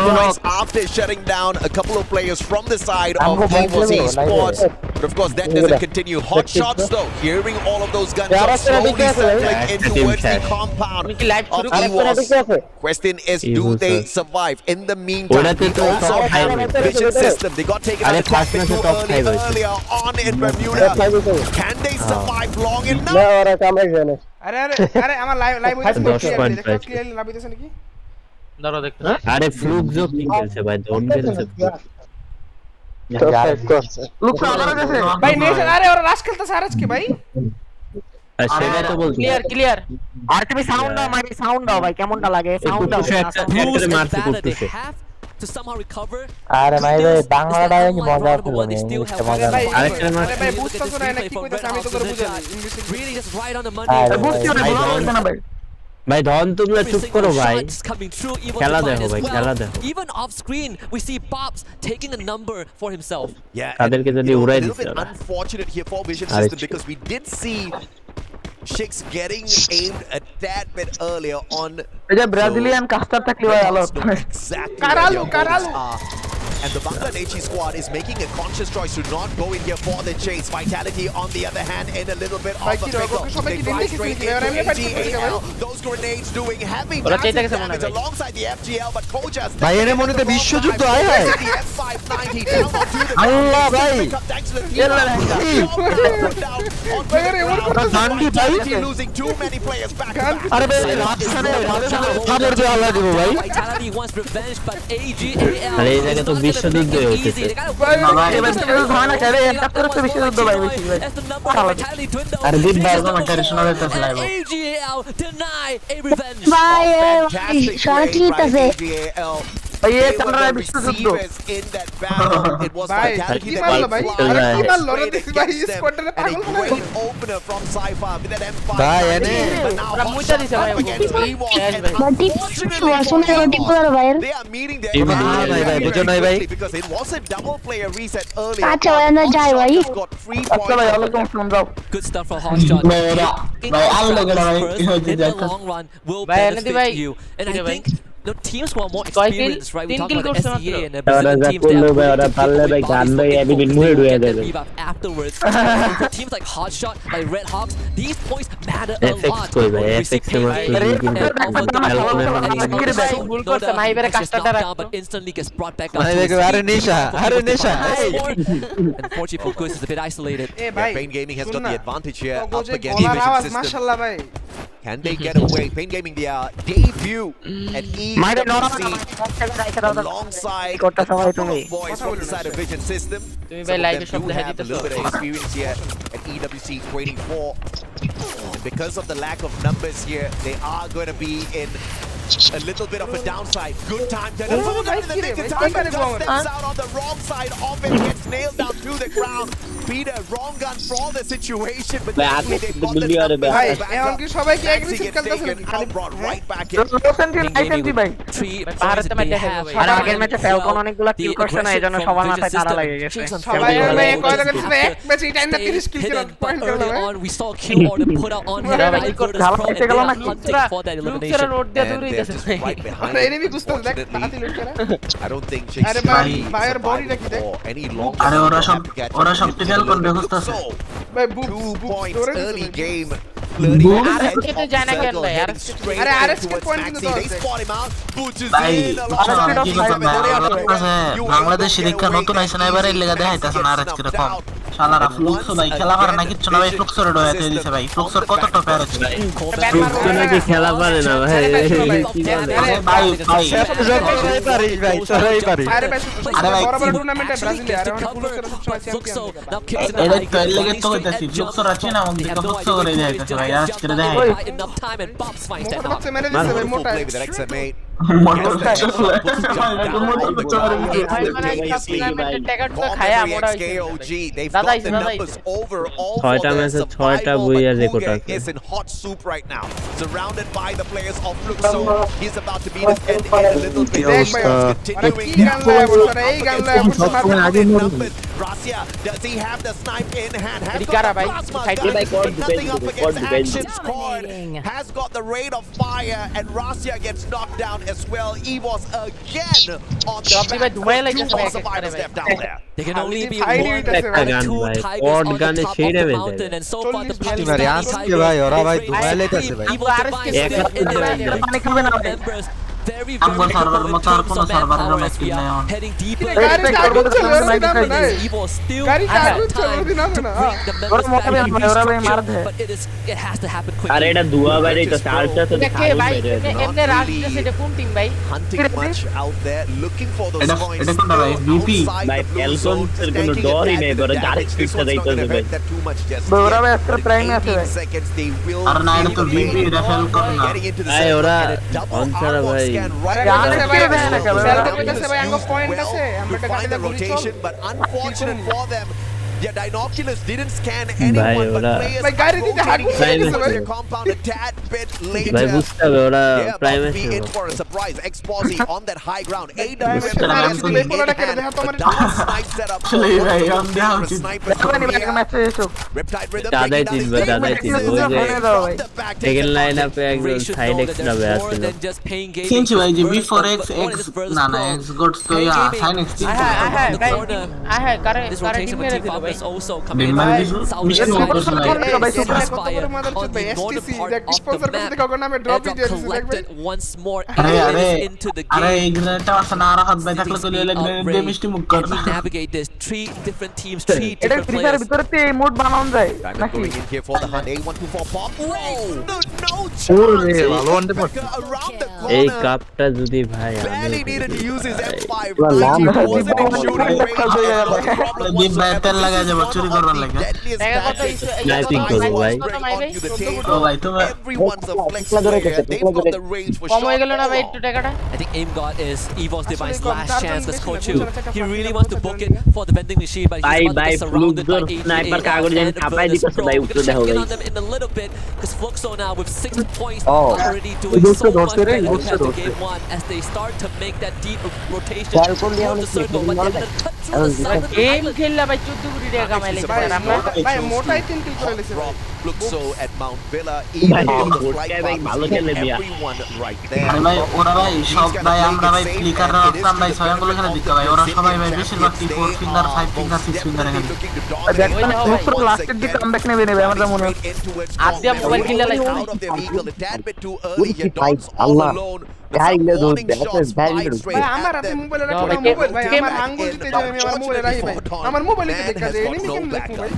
points after shutting down a couple of players from the side of Esports. But of course, that doesn't continue. Hot shots though, hearing all of those gunshots slowly circling in towards the compound of EWAS. Question is, do they survive? In the meantime, we also have vision system. They got taken out of quite a bit too earlier on in Bermuda. Can they survive long enough? আরে আমার live হইছে clearly লাভ হইছে নাকি দাঁড়াও দেখতে আরে fluke joke কি খেলছে ভাই দম খেলছে লুক আমার কাছে ভাই নেশন আরে ওরা রাশ খেলতেছে আর আজকে ভাই সেটা তো বলছি ক্লিয়ার আর তুমি সাউন্ড দাও মারি সাউন্ড দাও ভাই কেমনটা লাগে সাউন্ড দাও একটা মারতে করতেছে to somehow recover. আরে ভাই বাংলাটা কি মজা হলো আরে ভাই বুঝতাছ না কি কইতাছ আমি তো করে বুঝাই Really just right on the money. ভাই ধন তোমরা চুপ করো ভাই খেলা দেখো ভাই খেলা দেখো Even off screen we see Pops taking a number for himself. Yeah, তাদেরকে যদি উড়াই দিতে unfortunate here for vision system because we did see Shik's getting aimed a tad bit earlier on. এটা ব্রাজিলিয়ান কাস্টার থাকলে ভাই আলো কারালু And the Bangladeshi squad is making a conscious choice to not go in here for the chase. Vitality, on the other hand, in a little bit of a pickle. They fly straight into AGAL. Those grenades doing heavy massive damage alongside the FGL, but Koja's ভাই এর মধ্যে বিশ্বযুদ্ধ আয় the F590 down onto the আল্লাহ ভাই thanks to the জানবি ভাই losing too many players back. আরে ভাই রাজশানে খবর দিয়ে আল্লাহ দিব ভাই Vitality wants revenge, but AGAL. আরে এই জায়গা তো বিশ্বযুদ্ধ হচ্ছে ভাই করে একটা করে তো বিশ্বযুদ্ধ ভাই বেশি ভাই আর দিন বারবার মাঠে শোনা যাচ্ছে live AGAL deny a revenge. ভাই সরাসরি নিতেছে ভাই এই তোমরা বিশ্বযুদ্ধ in that battle. It was Vitality that ভাই made আরে কি মারলো রে দেখি ভাই স্কোয়াডটা and a great opener from Cypher with that M5. ভাই এনে ওরা মুইটা দিছে ভাই মাল্টি ওয়াসনে রোটি পুরো ভাই They are meeting their ভাই বুঝো নাই ভাই because it was a double player reset earlier. আচ্ছা ভাই না যাই ভাই Got 3 আচ্ছা ভাই points. ওয়ালাইকুম আসসালাম যাও Good stuff for Hotshot. ভাই আল্লাহ গলা ভাই In the long run will ভাই এনে দি ভাই benefit you. And I think the teams who are more কয় কিল experienced, right? We তিন talk কিল about করছে the SEA and the ওরা Brazilian যা teams করলো ভাই that ওরা পারলে ভাই গান ভাই এবিবিন মুহে ঢুকে দেবে afterwards. For teams like Hotshot, like RedHawks, these points matter a FX lot. কই ভাই When we FX see এর ভুল করছে মাই বেরে কাস্টারটা রাখতো but instantly gets brought back up. মানে দেখো আরে নেশা এই Unfortunately for Goose is a bit isolated. এ ভাই Pain Gaming has got the advantage here up গোজে against গলার Vision আওয়াজ system. মাশাআল্লাহ ভাই Can they get away? Pain Gaming their debut at মাইরে নরম EWC রাইখা দাও alongside a করতে সময় couple তুমি of boys from the side of Vision system. তুমি Some ভাই of লাইভে them সব do দেখা have a দিতেছো little bit of experience here at EWC 24. And because of the lack of numbers here, they are going to be in a little bit of a downside. Good time to pull them in the nick of time, but just steps out on the wrong side of it, gets nailed down to the ground. Peter, wrong gun for the situation, but luckily they got the numbers ভাই back এখন up. কি সবাই কি Maxi aggressive gets খেলতেছে taken out, brought right back in. লোসেন্টি আইসেন্টি ভাই Three ভারতে match দেখা যাবে আর আগের ম্যাচে ফ্যালকন অনেকগুলো কিল করছে না এজন্য সবার মাথায় তারা লাগে গেছে সবাই মানে কয় লাগে এক ম্যাচে এই টাইমটা 30 কিল করে পয়েন্ট করে early দেবে on we saw Q order put out on him by Virtus Pro and they are hunting for that elimination. Road দিয়ে And দূরে they're গেছে just right behind আরে it. এনিমি গুস্তাস দেখ তাড়াতাড়ি লুট করে I don't think Shakes আরে ভাই ভাইয়ের বডিটা কি দেখ or any long আরে ওরা সব টিকেল করবে বুঝতাছে So, ভাই বুক 2 points ধরে early দিছে game. Flirting Boom. ahead RSK of জানা কেন circle, ভাই, heading RSK straight আরে in RSK towards point Maxi. কিন্তু They আছে। spot him out. Butches ভাই in alongside কি করবেন ভাই বাংলাদেশ শিক্ষা নতুন আইছে না এবারে লেগা দেখাইতাছে না আর আজকে রকম শালারা ফ্লুক্সো ভাই খেলা পারে না কিচ্ছু না ভাই ফ্লুক্সোর ডয়াতে দিছে ভাই ফ্লুক্সোর কত টপে আর আছে ফ্লুক নাকি খেলা পারে না ভাই কি বলে ভাই ভাই সরাই পারি ভাই সরাই পারি আরে ভাই আরে ভাই, বড় বড় কি- টুর্নামেন্টে ব্রাজিলে আরে অনেক পুরো করে সব সময় champion Now kicks in the এদের high তো kick, লেগে running তো straight কইতাছি at ফ্লুক্সোর Joe. আছে না They অন্যদিকে have no ফ্লুক্সো idea করে who দেখাইতাছে it ভাই is. আর Just আজকে jumped দেখাই by enough time and Bops finds them out. হচ্ছে মেরে দিছে ভাই Wonderful মোটা play with that XM8. খায়া মোড়া KOG. They've দাদা got the দাদা numbers overall for ছয়টা their ম্যাচে ছয়টা survival, বইয়ের but রেকর্ড Uge আছে। is in hot soup right now, surrounded by the players of Fluxo. He's about to beat his end in a little bit. দেখ ভাই Continuing কি গান লাগায় বলছ এই গান লাগায় বলছ numbers. Rasia, does he have the snipe in hand? Has Dikara got the bhai, plasma side gun, bhai, but nothing up against Action Squad. Has got the rate of fire, and Rasia gets knocked down as well. Evos again on the Jobby bhai, back. dhumai like Two jasa more bhai, survivors bhai. left down there. There can only be Hide one it as a or gun, two bhai. tigers Quad on the gun top shade of the में mountain, and so far the Totally Pakistani Ask tigers भाई और भाई is Dubai very लेते से भाई Evo Device एक still in the हाथ lead. में Two members very Ambo very server capable in motor terms kono of server manpower ro as we skill are nahi heading deeper Guys, into agun the chalo, first agun round. chalo. Evo still Guys, has agun chalo, time agun to chalo. bring the members back and restructure, but it has to happen আরে quickly. এটা দুয়া বাইরে তো চারটা তো দেখে ভাই এমনে রাশ দিতেছে এটা কোন টিম ভাই Hunting much out there, looking for those এটা- coins. এটা কোনটা ভাই? VP? Outside ভাই, the blue Falcon zone, এর just কোনো tanking ডরই it নেই, back বড় to the direct damage. hit This টা one's not দিতে gonna হবে। hurt that too much just ওরা yet. ভাই আজকে But in প্রাইম আছে 18 ভাই seconds, they will আর না এটা তো be VP এটা ফেল করে না getting into the ভাই, circle ওরা and a double অনসারা R1 ভাই। scan right আরে there. আছে ভাই দেখে না কেন? সেলটা কইতাছে ভাই আঙ্গ পয়েন্ট Well, আছে আমরা to এটা find কাটে the গুলি চল rotation, but unfortunate for them, yeah, Dinoculus didn't scan Bhai, anyone, but ওরা- players ভাই, গাড়ি দিতে হাত rotating ঘুরে into গেছে their ভাই। compound a tad bit later. ভাই বুঝতে হবে ওরা Yeah, prime about to be in এসে for a surprise. Exposy on that high ground. Riptide Rhythm দাদাই taking জিতবে, down দাদাই the জিতবে। ওই যে সেকেন্ড লাইন আপে একজন Ray should side know that extra there's batch more ছিল than just paying gaming. চিনছি ভাই যে Versus before Burst, X but what X is Versus না না Pro? X gods তো ইয়া Gaming সাইন X seems to হ্যাঁ be হ্যাঁ on the গাইস corner. হ্যাঁ কারে This কারে rotation টিম with মেরে Team দিল ভাই Falcons also coming in. Dimmer দিছো? South মিশন East করছো South ভাই? East ভাই East কত Fire বড় মাদার on চুদ ভাই the northern এসটিসি part দেখ of the স্পন্সর করতে map. কাগজ নামে ড্রপ Airdrop দিয়ে দিছে দেখ ভাই collected once more. আরে It আরে is into the আরে game. এই গ্রেনেডটা আছে না আর হাত ভাই থাকলে তো লিয়ে লাগবে Of দিয়ে Ray. মিষ্টি মুখ কর And we navigate this. Three different teams, three এটা different ফ্রি ফায়ার players. ভিতরে তে মোড বানানো যায় Diamond নাকি going in here for the hunt. A124 pop. Whoa! No ওরে chance. ভালো ওয়ান পট Around the এই corner. কাপটা যদি ভাই Barely needed to use his M5. লাম He ভাই, wasn't in shooting range. No problem দিন ভাই তেল whatsoever. লাগা যাবে চুরি করবার লাগে Deadliest দেখা কত tactics. Sniping করবো ভাই। কত মাই ভাই Onto the table. ও ভাই তুমি Everyone's a flex player. They've got the range for কম হয়ে shot. গেল না ভাই একটু টাকাটা I think Aim God is Evo's Device's com, last চারজন chance with বেশি Coach না, 2. বুঝছো না, He চারটা really পাঁচটা wants to পাঁচটা book it পাঁচটা for the vending machine, but he's ভাই about to ভাই get surrounded by ফ্লুকদোর স্নাইপার কাগজ জানি and ছাপাই Vertus দিতেছে Pro. ভাই We're উত্তর gonna check দেখো in ভাই on them in a little bit, because Fluxo now with 6 points Oh. already doing Gusto so much doste rin, better gusto compared to doste. game 1 as they start to make that deep rotation Dahil kung di ako towards the circle, but they're gonna cut through the side of the game island. খেললা ভাই 14 কোটি টাকা কামাইলে Surprise, sir আমরা surprise. ভাই মোটাই 3 কিল করে লেছে ভাই Drop Fluxo at Mount Villa. ভাই, Even on the vote flight কে ভাই path, ভালো we see খেলে মিয়া। everyone right আরে there. ভাই ওরা ভাই সব ভাই আমরা ভাই ফ্লিকার রাখতাম ভাই স্বয়ংগুলো খেলে দিতে ভাই ওরা সবাই ভাই বেশিরভাগ টি 4 ফিঙ্গার 5 ফিঙ্গার 6 ফিঙ্গার এখানে দেখতাম সমস্ত লাস্টের দিকে কামব্যাক নেবে নেবে আমার যা মনে হয় আদ্যা মোবাইল কিনলে লাইছে out of their vehicle a tad bit too early. He ভাই, dogs all আল্লাহ। alone. ভাই, Some লেদু, warning দেখো, shots ভাই, fly লেদু। straight ভাই আমার at হাতে them. মোবাইল রাখো No, না মোবাইল ভাই Came আমার back আঙ্গুল in, দিতে যাবে আমি আমার মোবাইল রাখি ভাই আমার মোবাইল দিতে দেখা যায় এনিমি কেন দেখো ভাই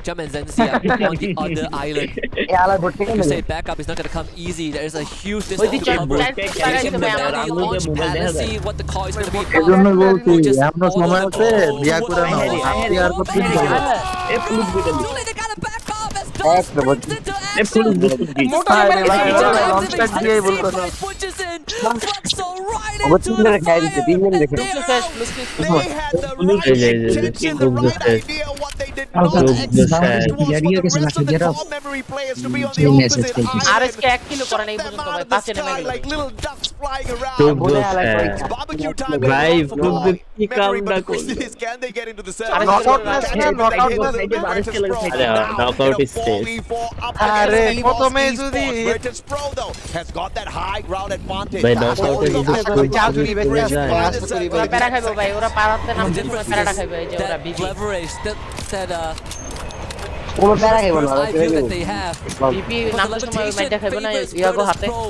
Jam and Zenzia on the other island. এ আলা ভোট থেকে You say backup is not going to come easy. There is a huge ওই distance যে to cover. চার Taking চার the ভাই battery আমার launch pad. Let's see what the call is going to be. এজন্য বলছি Or just এমন all সময় of আছে them. বিয়া করে নাও আপনি আর করতে হবে এ পুলিশ বিটা Too late, they gotta back off as এক Dawes নম্বর springs into a police action. বিটা মোটা ভাই, ভাই ভাই, ভাই ভাই, launch pad দিয়েই বলতো না। Punches in. Fluxo right আবার into তিনজনে the খাই দিচ্ছে fire. তিনজন দেখে They had the Look right at it, intention, the look at right it. idea. What they did Look not at the expect shot. was for the rest of the core memory players to be on the opposite RSK island. 1 kilo করে নাই Shot পর্যন্ত them ভাই out of the পাঁচে নেমে sky গেল like little ducks flying around. ফ্লুকদোর Barbecue time. ভাই They go for ফ্লুকদোর more কি memory, কামটা but the করলো question is, can they get into the আরে circle? knockout Can match they না, hit knockout the match, Virtus বারিশ Pro? খেলে Now, আরে knockout in a is safe 4v4 up আরে, against প্রথমে Esports. যদি- Virtus Pro though has got that high ground advantage. ভাই knockout এ যদি চাচুরি বেঁচে আছে, Right. আশা করি ওরা প্যারা খাইবো ভাই ওরা পারাতে নাম The difference প্যারাটা is খাইবে এই যে ওরা that বিপি leverage, that কোনো প্যারা খাইব না first eye view that they have. BP But the নাম তো সময় levitation মাইটা খাইবে না favors ইয়াগো Virtus হাতে Pro.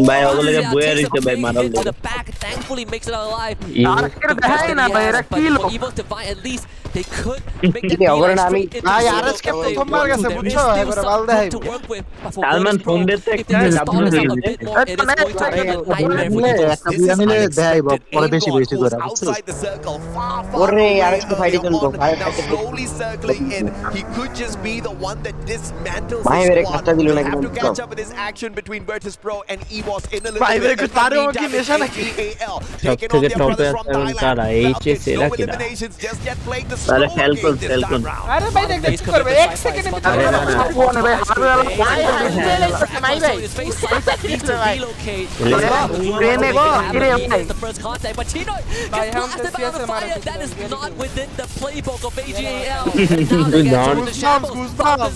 ভাই ওগুলোকে Razia বইয়া takes a রইছে ভাই big মারাল hit to the back, thankfully makes it out alive. আর কে দেখাই না ভাই এরা কি লোক Evo's Divine, at least they could make ঠিক that আছে, ওখানে beeline আমি straight into ভাই the আরএসকে circle. প্রথমবার গেছে There is বুঝছো still এবারে some বাল room দেখাই to work with. But for Salman Virtus phone Pro, দিতে if they can stall একটা this out a bit more, it is going to be a nightmare for Evo's. একটা বিয়া মিলে দেয় পরে বেশি বেশি করে বুঝছো Outside the circle, far ওরে, away আরেকটু early fight এর জন্য on. ভাই, Now slowly circling in. He could just be the one that dismantles ভাই, the মেরে squad. কাটটা দিল We'll নাকি have to বলতো? catch up with this action between Virtus Pro and EVOS in a little ভাই, মেরে bit. একটু তারও কি নেশা নাকি? AL সব taking থেকে on their টপে brothers আছে from এবং Thailand. তারা HS Falcons, এরা no কিনা eliminations just yet, playing the আরে slow Falcon game this Falcon time round. আরে ভাই দেখতে কি করবে 1 সেকেন্ডে আরে না, না। কোনে ভাই হারবে আলো মাই ভাই ট্রেনে গো কিরে ভাই ভাই हम तो सीएस मारा That is not within the playbook of AGAL.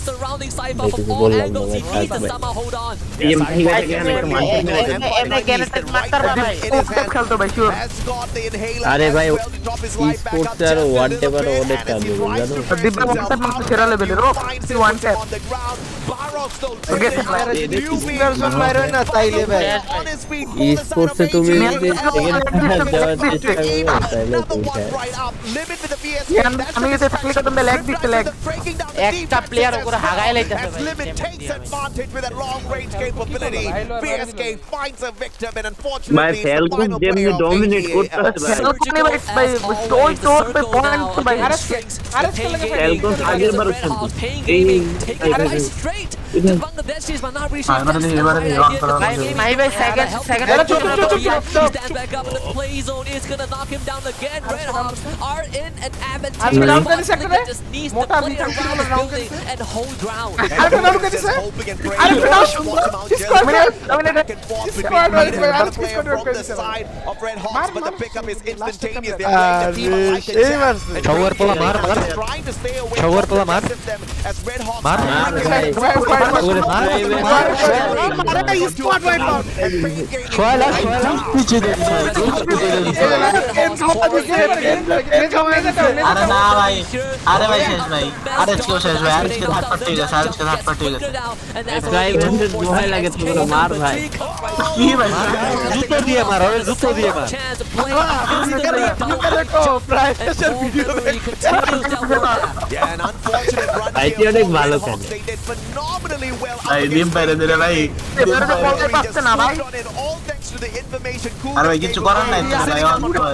Surrounding Cypher from all angles. He needs to somehow hold on. এই ভাই এখানে একটা মানতে মেরে দেন এমনি গ্যানেটেড মারতার ভাই খেলতো ভাই sure Has got the inhaler আরে as ভাই well to drop his life back up esports আর just a one little tap আর bit, অনেক and কাজ as he হবে, tries জানো? to দিব্যা himself মনটা মতো out, সেরা লেভেলের ও finds কি him one with tap him on the ground. Barros though Okay, taking sir. it. New সিঙ্গারজন মারো না তাইলে ভাই on his feet for the side esports of এ তুমি AGAL. যদি সেকেন্ড দেওয়ার চেষ্টা করবে তাহলে Another তুমি one right up. Limit with the VS. আমি যদি থাকলে কত ল্যাগ দিতে ল্যাগ একটা প্লেয়ার উপরে হাগায় লাইতাছে ভাই Limit takes advantage with that long range capability. VSK finds a victim and unfortunately ভাই it's the ফ্যালকন final যেমনি player of ডমিনেট AGAL. করতেছে ভাই কোনে ভাই ভাই স্টোর স্টোর পে পয়েন্ট ভাই আরে খেলে ভাই ফ্যালকন আগের বার Bangladeshis but not reaching মাই ভাই second stand back up in the play zone is gonna knock him down again. RedHawks are in an আজকে রাউন্ড advantageous করেছে একটা just needs to মোটা play বিটা around করে the round building করেছে and hold ground. আরে round করেছে Hoping and praying আরে that final Red Hawks come out just squad back and forth between Squad Red right, and right. the player Squad from the right. side of Red Hawks, Mar, but the mar, pickup is last instantaneous. pickup. They're playing the team like a এই champ. মারছে Shower pola mar, mar. Trying to stay away Shower from pola mar. them as Red Hawks Mar. are ভাই ওরে মার আরে squad right out ছয়লা পিছে দে আরে না ভাই আরে ভাই শেষ ভাই আরে কেউ শেষ ভাই আরে কে হাত পাটি গেছে আরে কে হাত পাটি গেছে গাই বন্ধু দোহাই লাগে তোমরা মার ভাই কি ভাই জুতো দিয়ে মার ওরে জুতো দিয়ে মার Yeah, an unfortunate run ভাই here অনেক for ভালো Red খেলে Hawks. They did phenomenally well up ভাই against ডিম পাইরে দিলে ভাই এবারে তো বলতে পারছে না ভাই on it, all thanks to the information cool আরে ভাই that কিছু they করার নাই were তো ভাই sitting অন্ত on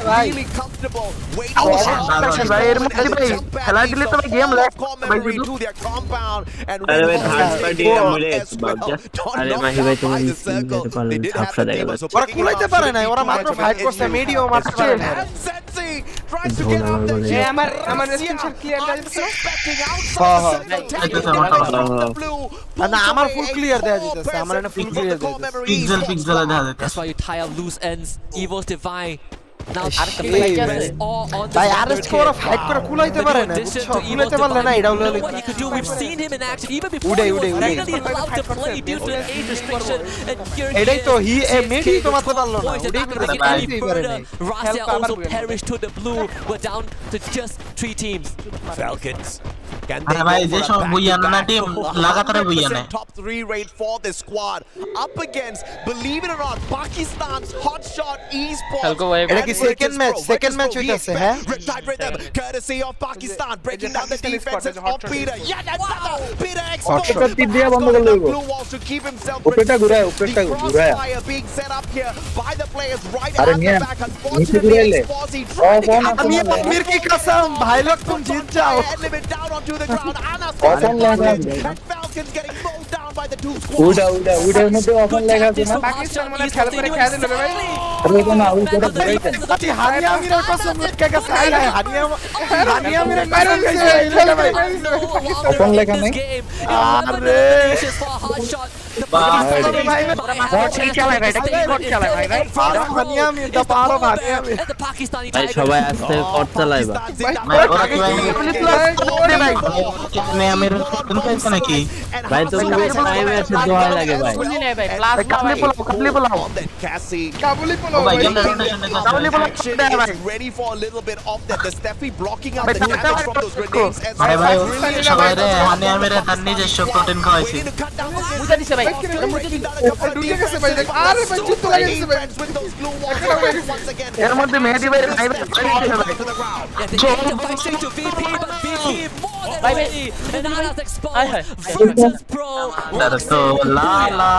ভাই really comfortable waiting ভাই এর মধ্যে ভাই খেলা দিলে তো ভাই গেম ল্যাগ ভাই memory to their compound and আরে Red ভাই Hawks third stayed party on আমলে as well. Don't আরে knock মাহি ভাই out তুমি by the circle. যেতে পারলেন They did have ঝাপসা the দেখা neighbors, যাচ্ছে so ওরা picking কুলাইতে up পারে should না be ওরা too মাত্র much of ফাইট an করছে issue. মিডিও মারতে পারে না And Sensi tries to get out there. এই আমার স্ক্রিনশট ক্লিয়ার দেয়া যাচ্ছে Unsuspecting হ্যাঁ, outside হ্যাঁ। the circle, taking advantage from the blue. না আমার Pulls ফুল away ক্লিয়ার দেয়া a যাচ্ছে আমার এখানে ফুল 4% ক্লিয়ার from দেয়া the যাচ্ছে Core পিক্সেল Memory পিক্সেল দেখা যাচ্ছে That's why you tie up loose ends. Evil's Divine. Now এই rest all on the ভাই Thunder আরএস kid. ওরা ফাইট করে কুলাইতে পারে না Addition বুঝছো to Evil's কুলাইতে পারলে না Divine, এটা you হলো know what he could do. We've seen him in action even before Uday, he was Uday, Uday. legally allowed to play due to an age restriction. And here he এটাই is. তো হি CSK মেডি তো with মারতে 12 পারলো না points and ওটাই not তো gonna get দেখতে any পারে further. নাই Rasia also perished to the blue. We're down to just 3 teams. Falcons. Can আরে ভাই যে সব বুইয়ানো না team লাগাতারে বুইয়ানে top 3 rate for this squad up against, believe it or not, Pakistan's hotshot esports. এটা কি second match হইতাছে হ্যাঁ Riptide rhythm courtesy of Pakistan breaking down the defenses of Peter. Yeah, that's Peter exposed. Blue walls to keep himself the crossfire being set up here by the players right at the back. Unfortunately, Exposy trying to get আমি আমির কি কসম ভাই লোক তুম জিত যাও limit down onto the ground. And Falcons getting mowed down by the two squads. Pakistan মানে খেলা করে খেলা দিল ভাই Actually, হানিয়া আমিরের কসম কে গেছে হানিয়া আমিরের মাইরা দিছে ইলা ভাই ওপেন লেখা নেই আরে বট চালায় ভাই এটা কি বট চালায় ভাই ভাই হানিয়া আমির দা পারো হানিয়া আমির ভাই সবাই আস্তে কট চালাইবা ভাই ওরা কি ভাই ভাই আমি তুমি পাইছ নাকি ভাই তুমি টাইমে আছে দোহাই লাগে ভাই বুঝলি না ভাই প্লাস কাবলি পোলাও Cassie কাবুলি পোলো ও ভাই ভাই গেম রোটেশন কাবলি pulao is ready for a little bit of that. The Steffi blocking out the damage from those grenades. As আরে ভাই really সবাই রে হানি আমিরে তার নিজস্ব প্রোটিন খাওয়াইছি to cut down the বুঝা দিছে ভাই কিরে breaking down a couple of ঢুকে গেছে defenses. ভাই দেখ আরে ভাই যুদ্ধ লাগে গেছে ভাই Defense with those glue walls. Once again, এর মধ্যে মেহেদী ভাই ভাই to the ground. Yeah, they get the fight straight to VP, but VP more than ready. And now that's exposed. Virtus Pro. So la la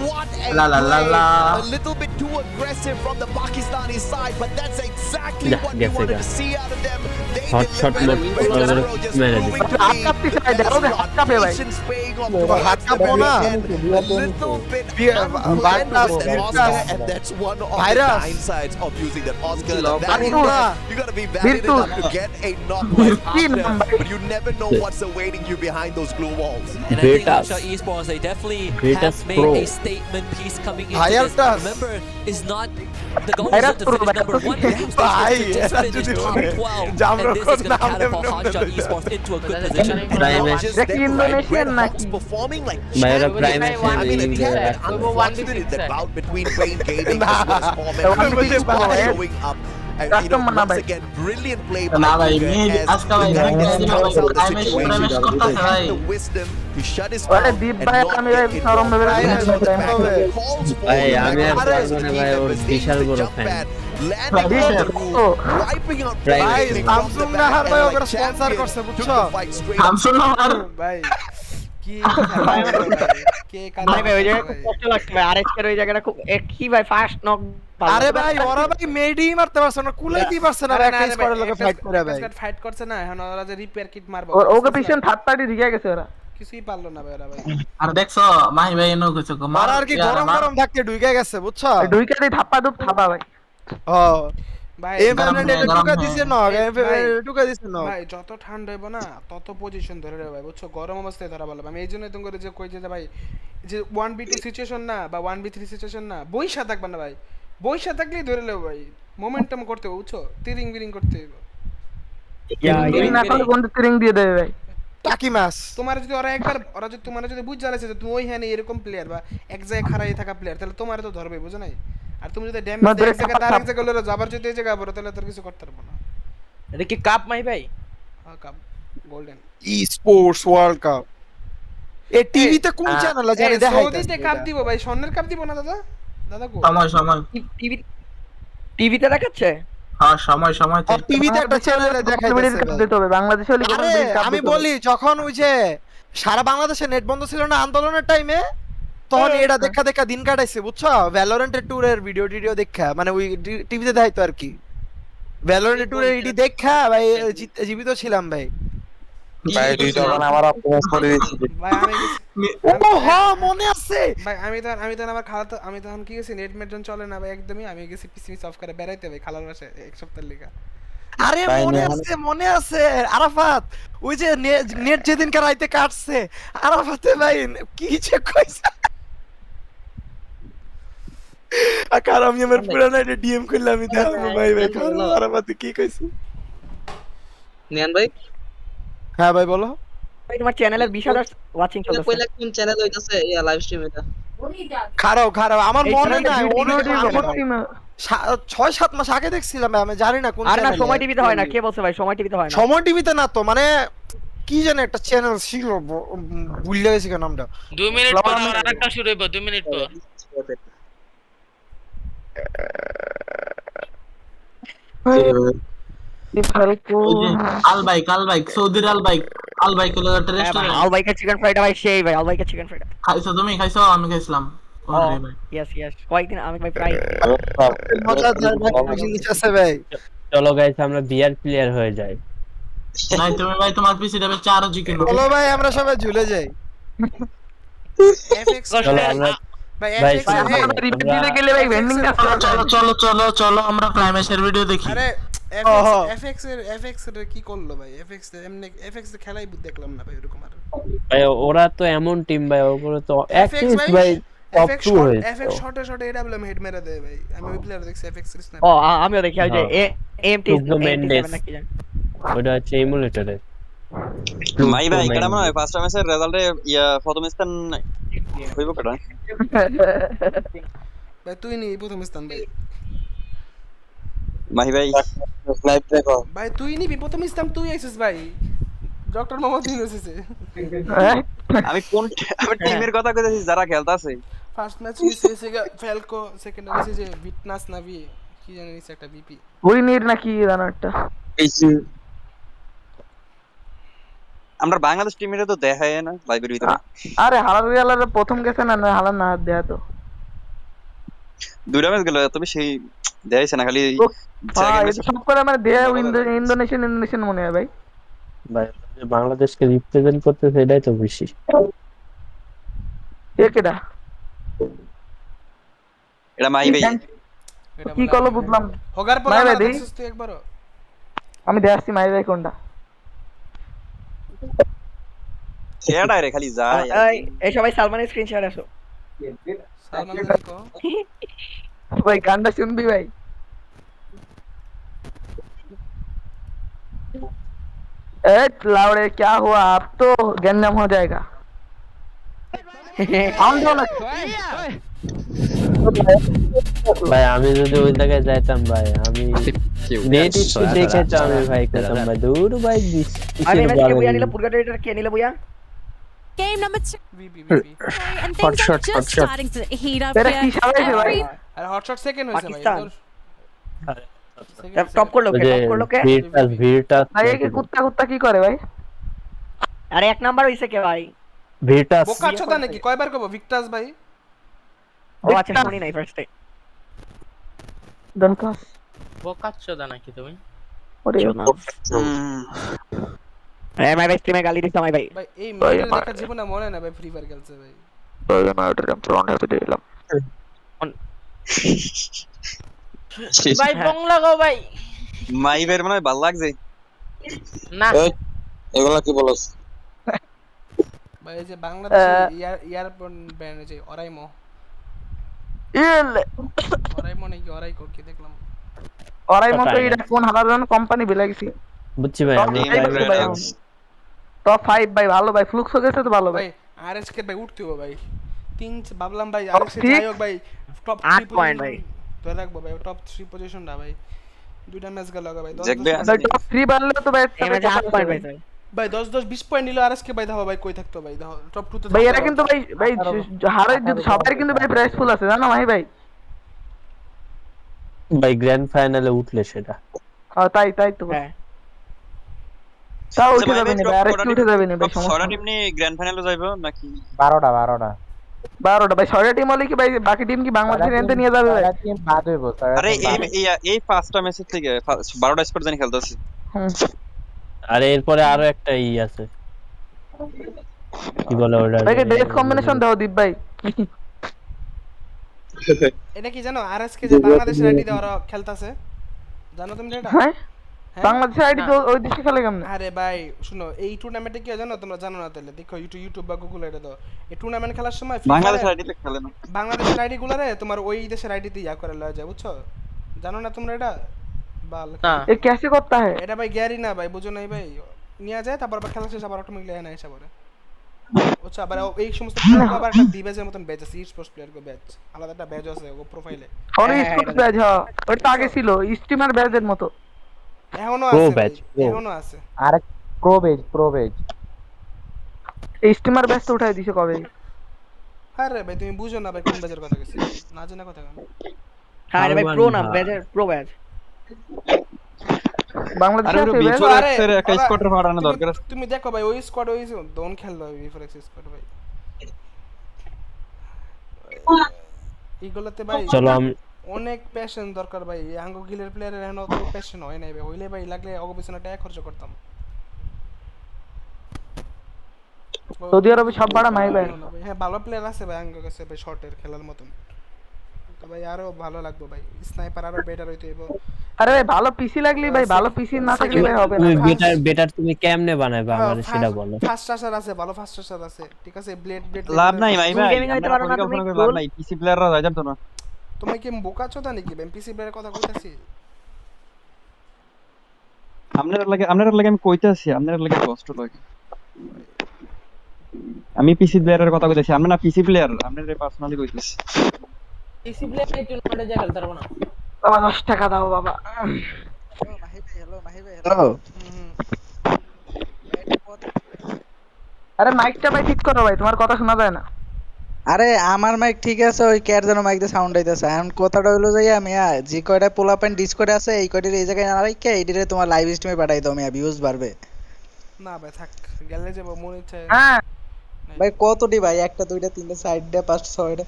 What a La, la, la, play. la. A little bit too aggressive from the Pakistani side, but that's exactly Yeah, what we yes, wanted yeah. to see out of them. They Hot shot delivered. mode, Virtus other Pro just managers. proving to Hot me cup piece है, देखो that hot cup है भाई। patience paying off. hot cup Once होना। again, a little bit Virtus, with that Virtus. Oscar, and that's one of the Virus. downsides of using that Oscar. Virtus. That is, you gotta be valid Virtus. enough to get a knock right Virtus. after, but you never know what's awaiting you behind those glue walls. And I think Virtus. Hotshot Esports, they definitely Virtus have made Pro. a statement piece coming into Virtus. this. Remember, it's not the goal is Virtus not to Pro, finish number Virtus. 1 in the stage, Bhai, but to just এরা finish যদি top বলে, 12. জামরো And this is going to নাম catapult এমন Hotshot বলে। Esports into a good position. Prime Not just দেখ them, right? Indonesian Red নাকি Hawks performing like ভাইরা champions. Prime I mean, it is that unfortunate that bout between Pain Gaming as well as Format showing up. And, once again, brilliant play by না ভাই Luka মেহেদী as আজকে ভাই Luka Mehedi comes out of the প্রাইমেশ situation. করতেছে He ভাই had the wisdom to shut his ওরে mouth Deep and ভাই not আমি get ভাই involved. সরম ভেবে Prime Calls for ভাই, the আমি আর Mavericks পারবো to না keep ভাই, the ওর position, বিশাল to বড় jump fan। back, landing on the roof, wiping out Prime ভাই everything from the সামসুং back, Nahar and ভাই like ওকে স্পন্সর champion, করছে took বুঝছো the fight straight up. Shamsul Nahar ভাই কি খেলা হলো ভাই কে ভাই ভাই ওই জায়গায় খুব ভাই কষ্ট লাগছে ভাই আরএস এর ওই জায়গাটা খুব কি ভাই ফাস্ট নক আরে ভাই ওরা ভাই মেডি মারতে পারছে না কুলাইতেই পারছে না একটা স্কোয়াডের লোকে ফাইট করে ভাই ফাইট করছে না এখন ওরা যে রিপেয়ার কিট মারবে ওকে পিছন থার্ড পার্টি ঢুকে গেছে ওরা কিছুই পারলো না ভাই ওরা ভাই আর দেখছো মাহি ভাই এনো কিছু মারা আর কি গরম গরম থাকতে ঢুকে গেছে বুঝছো ঢুকে দিয়ে ধাপ্পা ধুপ থাপা ভাই ও ভাই গরম এমএনএ হ্যাঁ, গরম ঢুকা হ্যাঁ। দিছে না ভাই, ঢুকা দিছে না ভাই যত ঠান্ডা হইব না তত পজিশন ধরে রাখবে ভাই বুঝছো গরম অবস্থায় ধরা ভালো আমি এই জন্যই তোমাকে যে কই যে ভাই যে 1v2 সিচুয়েশন না বা 1v3 সিচুয়েশন না বইসা থাকবে না ভাই বইসা থাকলেই ধরে নেব ভাই মোমেন্টাম করতে হবে বুঝছো তিরিং বিরিং করতে হবে তিরিং না করলে কোন তিরিং দিয়ে দেবে ভাই টাকি মাস তোমার যদি ওরা যদি তোমার যদি বুঝ জ্বালাইছে যে তুমি ওইখানে এরকম প্লেয়ার বা এক জায়গায় খাড়াই থাকা প্লেয়ার তাহলে তোমার তো ধরবে বুঝো নাই আর তুমি যদি ড্যামেজ এক জায়গা তার এক জায়গা লরে যাবার যদি এই জায়গা বড় তাহলে তোর কিছু করতে পারবো না এটা কি কাপ মাই ভাই হ্যাঁ cup golden sports world cup এই টিভিতে কোন চ্যানেলে জানি দেখাইতাছে সৌদিতে কাপ দিব ভাই স্বর্ণের কাপ দিব না দাদা দাদা কো সময় টিভিতে দেখাচ্ছে হ্যাঁ সময় আর টিভিতে একটা চ্যানেলে দেখাইতেছে দিতে হবে বাংলাদেশে হলে আরে আমি বলি যখন ওই যে সারা বাংলাদেশে নেট বন্ধ ছিল না আন্দোলনের টাইমে তখন এটা দেখা দিন কাটাইছে বুঝছো ভ্যালোরেন্টের ট্যুরের ভিডিও দেখা মানে ওই টিভিতে দেখাইতো আর কি ভ্যালোরেন্টের ট্যুরের এডি দেখা ভাই জীবিত ছিলাম ভাই ভাই তুই তখন আমার অপমাস করে দিছিস ভাই আমি ও হ্যাঁ মনে আছে ভাই আমি তখন আমার খালাতো আমি তখন কি গেছি নেট মেটন চলে না ভাই একদমই আমি গেছি পিসি অফ করে বেরাইতে ভাই খালার বাসায় এক সপ্তাহ লিগা আরে মনে আছে আরাফাত ওই যে নেট যেদিন রাইতে কাটছে আরাফাতে ভাই কি যে কইছে আকার আমি আমার পুরো নাইটে ডিএম করলাম আমি দেখলাম ভাই আরাফাত কি কইছে নিয়ান ভাই হ্যাঁ ভাই বলো ভাই তোমার চ্যানেলের 20000 ওয়াচিং চলছে কইলা কোন চ্যানেল হইতাছে ইয়া লাইভ স্ট্রিম এটা খারাপ আমার মনে নাই 6-7 মাস আগে দেখছিলাম আমি জানি না কোন আরে না সময় টিভিতে হয় না কে বলছে ভাই সময় টিভিতে হয় না সময় টিভিতে না তো মানে কি জানি একটা চ্যানেল ছিল ভুলে গেছি কেন নামটা 2 মিনিট পর আমার আরেকটা শুরু হইব 2 মিনিট পর আল বাইক সৌদির আল বাইক হলো একটা রেস্টুরেন্ট আল বাইকের চিকেন ফ্রাইড ভাই সেই ভাই আল বাইকের চিকেন ফ্রাইড খাইছো তুমি খাইছো আমি খাইছিলাম ইয়েস কয়েকদিন আমি ভাই ফ্রাই মজাদার জিনিস আছে ভাই চলো গাইস আমরা বিআর প্লেয়ার হয়ে যাই নাই তুমি ভাই তোমার পিসিটা বেচে আরো চিকেন চলো ভাই আমরা সবাই ঝুলে যাই এফএক্স চলো আমরা ভাই ভাই এফএক্স রিপিট দিতে গেলে ভাই ভেন্ডিং না চলো আমরা প্রাইমেশের ভিডিও দেখি আরে এফএক্স এর কি করলো ভাই এফএক্স এমনি এফএক্স এর খেলাই দেখলাম না ভাই এরকম আর ভাই ওরা তো এমন টিম ভাই ওপরে তো এফএক্স ভাই টপ 2 হয়েছে এফএক্স শটে এডব্লিউএম হেড মেরে দেয় ভাই আমি ওই প্লেয়ার দেখছি এফএক্স এর স্ন্যাপ ও আমিও দেখি ওই যে এমটি নাকি জানি ওটা হচ্ছে এমুলেটরে ভাই কেডা মনে হয় ফার্স্ট ম্যাচের রেজাল্টে ইয়া প্রথম স্থান হইব কেডা ভাই তুই নি প্রথম স্থান ভাই ভাই লাইভ দেখো ভাই তুই নিবি প্রথম স্থান তুই আইছিস ভাই ডক্টর মোহাম্মদ ইউনুস এসেছে আমি টিমের কথা কইতাছি যারা খেলতাছে ফার্স্ট ম্যাচ হইছে ফেলকো, সেকেন্ড ম্যাচ যে বিটনাস নাভি কি জানি নিছে একটা বিপি উইনির নাকি জানো একটা। আমরা বাংলাদেশ টিমের তো দেখায় না লাইভের ভিতরে। আরে হালাল রিয়ালের প্রথম গেছে না, হালাল না দেয়া তো দুইটা ম্যাচ গেল, তবে সেই দেখাইছে না, খালি সব করে আমার দেয়া ইন্দোনেশিয়ান মনে হয় ভাই। ভাই বাংলাদেশকে রিপ্রেজেন্ট করতে সেটাই তো বেশি। কেডা এটা মাই ভাই, কি কলো বুঝলাম হোগার পর আমরা দেখছিস তুই একবারও। আমি দেখছি মাই ভাই কোনটা। কেডা রে খালি যায়। এই সবাই সালমানের স্ক্রিনশট আসো। সালমান দেখো भाई गाना सुन भी भाई। लाउडे क्या हुआ, आप तो गन्नम हो जाएगा। ভাই আমি যদি ওই জায়গায় যাইতাম ভাই, আমি নেট ইস্যু দেখেছি আমি ভাই কইতাম ভাই দূর ভাই দিস। আরে ম্যাচে বুয়া নিলে পুরগাটের কে নিলে বুয়া। Game number 2. VP And things are just starting to heat up here. আর হটশট সেকেন্ড হইছে ভাই। টপ করলো কে ভিরটাস ভাই এই কুত্তা কি করে ভাই? আরে এক নাম্বার হইছে কে ভাই? ভিরটাস বোকা চোদা নাকি কয়বার কইবো ভিক্টাস ভাই? ও আচ্ছা শুনি নাই ফার্স্টে। ডনকাস বোকা চোদা নাকি তুমি? ওরে এই মাই ভাই স্ট্রিমে গালি দিছ মাই ভাই। ভাই এই মেয়ের দেখা জীবনে মনে না ভাই ফ্রি ফায়ার খেলছে ভাই। ভাই আমি ওটা প্রন হতে দিলাম ভাই বং লাগাও ভাই। মাই ভাই মনে হয় ভালো লাগছে না এগুলা কি বলছ ভাই এই যে বাংলাদেশে ইয়ারফোন ব্যান্ড আছে অরাইমো নাকি অরাইকো কি দেখলাম। অরাইমো তো এটা কোন হালাল কোম্পানি বিলাইছি বুঝছি ভাই। আমি টপ 5 ভাই ভালো ভাই, ফ্লুক্স গেছে তো ভালো ভাই। আরএসকে ভাই উঠতে হবে ভাই। তিন ভাবলাম ভাই আরএসকে যাই হোক ভাই টপ 8 পয়েন্ট ভাই ধরে রাখবো ভাই টপ 3 পজিশনটা ভাই। দুইটা ম্যাচ গেল ভাই 10 টপ 3 বানলে তো ভাই এই ম্যাচে 8 পয়েন্ট ভাই। ভাই 10 20 পয়েন্ট নিলো আরএসকে ভাই দেখো ভাই কই থাকতো ভাই দেখো টপ 2 তে ভাই এরা কিন্তু ভাই হারে সবার কিন্তু ভাই প্রাইস ফুল আছে জানো ভাই ভাই। ভাই গ্র্যান্ড ফাইনালে উঠলে সেটা হ্যাঁ তাই তো ভাই। তাও উঠে যাবে না ভাই, আরএসকে উঠে যাবে না ভাই। ছয়টা টিম নি গ্র্যান্ড ফাইনালে যাইবো নাকি 12টা ভাই 6টা টিম হলে কি ভাই বাকি টিম কি বাংলাদেশের এনতে নিয়ে যাবে ভাই? টিম বাদ হইবো। আরে এই পাঁচটা ম্যাচের থেকে 12টা স্কোর জানি খেলতেছে। আরে এরপরে আরো একটা আছে কি বলে ওটা ভাই ড্রেস কম্বিনেশন দাও দীপ ভাই। এটা কি জানো আরএসকে যে বাংলাদেশের আইডি দিয়ে ওরা খেলতাছে জানো তুমি এটা? হ্যাঁ বাংলাদেশের আইডি তো ওই দেশে খেলে কেমনে? আরে ভাই শুনো এই টুর্নামেন্টে কি জানো তোমরা জানো না তাহলে দেখো ইউটিউব বা গুগল এটা দাও। এই টুর্নামেন্ট খেলার সময় বাংলাদেশের আইডিতে খেলে না, বাংলাদেশের আইডি গুলারে তোমার ওই দেশের আইডিতে ইয়া করে লয়া যায় বুঝছো? জানো না তোমরা এটা? বাল ये कैसे करता है? এটা ভাই গ্যারি না ভাই বুঝো নাই ভাই নিয়া যায় তারপর খেলা শেষ আবার অটোমেটিক্যালি এনে আসে পরে। আচ্ছা আবার এই সমস্ত প্লেয়ার আবার একটা বিবেজের মতন ব্যাচ আছে স্পোর্টস প্লেয়ার কো ব্যাচ আলাদা একটা ব্যাচ আছে ও প্রোফাইলে। और स्पोर्ट्स बैच हां ওটা আগে ছিল স্ট্রিমার ব্যাচের মতো এখনো আছে এখনো আছে আর প্রো বেজ এই স্ট্রিমার ব্যাচ তো উঠাই দিছে কবে? আরে ভাই তুমি বুঝো না ভাই কোন ব্যাচের কথা কইছি না জানা কথা কেন? হ্যাঁ ভাই প্রো না ব্যাচের প্রো ব্যাচ বাংলাদেশে আছে বিফোরেক্সের একটা স্কোয়াডের পাঠানো দরকার আছে। তুমি দেখো ভাই ওই স্কোয়াড ওই দোন খেললো বিফোরেক্স স্কোয়াড ভাই এগুলাতে ভাই চলো আমি অনেক প্যাশন দরকার ভাই এই আঙ্গো গিলের প্লেয়ারের এখনো তো প্যাশন হয় নাই ভাই হইলে ভাই লাগলে অগবেশনে টাকা খরচ করতাম। সৌদি আরবে সব বড় মাই ভাই। হ্যাঁ ভালো প্লেয়ার আছে ভাই আঙ্গো কাছে ভাই শর্টের খেলার মতন তো ভাই আরো ভালো লাগবে ভাই স্নাইপার আরো বেটার হইতো এবো। আরে ভাই ভালো পিসি লাগলি ভাই ভালো পিসি না থাকলে ভাই হবে না। বেটার তুমি কেমনে বানাইবা আমারে সেটা বলো। ফাস্ট রাশার আছে ভালো ফাস্ট রাশার আছে ঠিক আছে ব্লেড লাভ নাই ভাই ভাই গেমিং হইতে পারো না তুমি লাভ নাই পিসি প্লেয়াররা যায় জানো না তুমি কি বোকা চোদা নাকি ভাই পিসি প্লেয়ারের কথা কইতাছি আপনাদের লাগে আমি কইতাছি আপনাদের লাগে কষ্ট লাগে আমি পিসি প্লেয়ারের কথা কইতাছি আমরা না পিসি প্লেয়ার আপনাদের পার্সোনালি কইতাছি পিসি প্লেয়ার এই টুর্নামেন্টে যা খেলতে পারবো না বাবা 10 টাকা দাও বাবা। মাহি ভাই হ্যালো হ্যালো আরে মাইকটা ভাই ঠিক করো ভাই, তোমার কথা শোনা যায় না। আরে আমার মাইক ঠিক আছে, ওই ক্যার যেন মাইক দিয়ে সাউন্ড আইতাছে। এখন কথাটা হইলো যে আমি যে কয়টা পোলা প্যান্ট ডিসকর্ড আছে এই কয়টার এই জায়গায় না রাখকে এইটারে তোমার লাইভ স্ট্রিমে পাঠাই দাও, আমি ভিউজ বাড়বে। না ভাই থাক, গেলে যাব মনে ইচ্ছা। হ্যাঁ ভাই কতটি ভাই, একটা দুইটা তিনটা চারটা পাঁচটা ছয়টা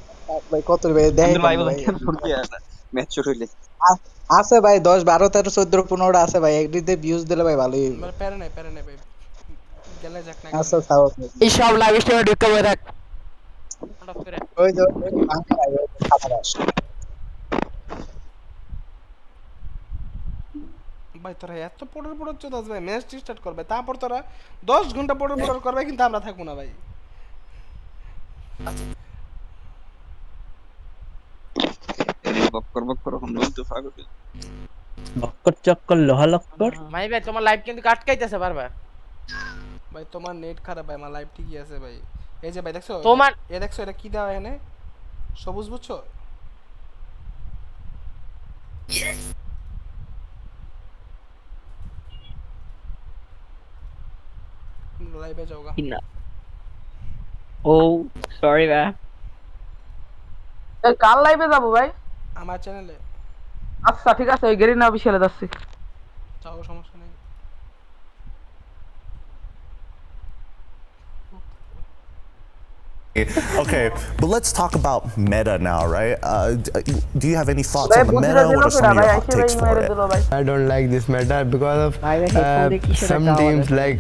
ভাই কতটি ভাই দেখেন ভাই ম্যাচ শুরু হইলে আছে ভাই 10 12 13 14 15টা আছে ভাই, একদিতে ভিউজ দিলে ভাই ভালোই হইবে। মানে প্যারা নাই ভাই, গেলে যাক না। আচ্ছা তাও এই সব লাইভ স্ট্রিমে ঢুকে বই রাখ। ওই যে ভাই তোরা এত পড়ার চোদাস ভাই, ম্যাচ স্টার্ট করবে তারপর তোরা 10 ঘন্টা পড়ার করবে, কিন্তু আমরা থাকবো না ভাই। বক্কর চক্কর লোহা লক্কর। ভাই তোমার লাইভ কিন্তু আটকাইতেছে বারবার। ভাই তোমার নেট খারাপ ভাই, আমার লাইভ ঠিকই আছে ভাই। এই যে ভাই দেখছো তোমার দেখছো এটা কি দেওয়া এখানে সবুজ বুঝছো? লাইভে যাওগা না ও সরি ভাই। এই কাল লাইভে যাব ভাই আমার চ্যানেলে। আচ্ছা ঠিক আছে, ওই গেরিনা অফিসিয়ালে যাচ্ছি। যাও, সমস্যা নেই। Okay, but let's talk about meta now, right? Do you have any thoughts on the meta? What are some of your hot takes for it? I don't like this meta because of some teams like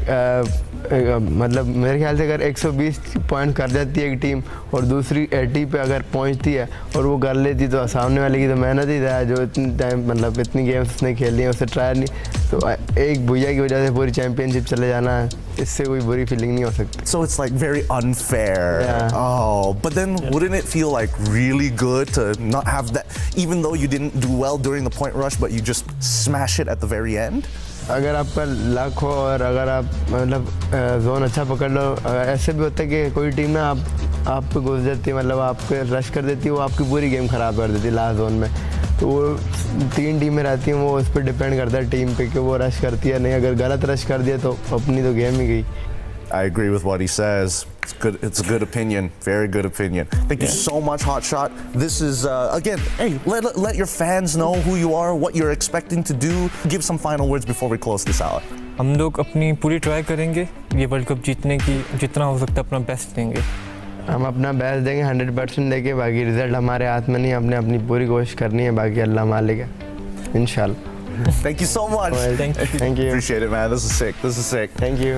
मतलब मेरे ख्याल से अगर 120 point कर जाती है एक team और दूसरी 80 पे अगर पहुंचती है और वो कर लेती तो सामने वाले की तो मेहनत ही था, जो इतनी टाइम मतलब इतनी गेम्स उसने खेली है उसे ट्राई नहीं, तो एक भुइया की वजह से पूरी चैंपियनशिप चले जाना है, इससे कोई बुरी फीलिंग नहीं हो सकती. So it's like very unfair. Yeah. Oh, but then wouldn't it feel like really good to not have that, even though you didn't do well during the point rush, but you just smash it at the very end? अगर आपका luck हो और अगर आप मतलब zone अच्छा पकड़ लो, ऐसे भी होता है कि कोई टीम ना आप पे घुस जाती है, मतलब आपके रश कर देती है, वो आपकी पूरी गेम ख़राब कर देती है लास्ट जोन में, तो वो 3 टीमें रहती हैं, वो उस पर डिपेंड करता है टीम पे कि वो रश करती है नहीं, अगर गलत रश कर दिया तो अपनी तो गेम ही गई. I agree with what he says. It's good. It's a good opinion. Very good opinion. Thank you so much, Hotshot. This is again. Hey, let your fans know who you are, what you're expecting to do. Give some final words before we close this out. हम लोग अपनी पूरी try करेंगे ये world cup जीतने की, जितना हो सकता है अपना बेस्ट देंगे. हम अपना बेस्ट देंगे 100% देके, बाकी रिजल्ट हमारे हाथ में नहीं, हमने अपनी पूरी कोशिश करनी है, बाकी अल्लाह मालिक है इंशाल्लाह. Thank you so much. Well, thank you. Appreciate it, man. This is sick. This is sick. Thank you.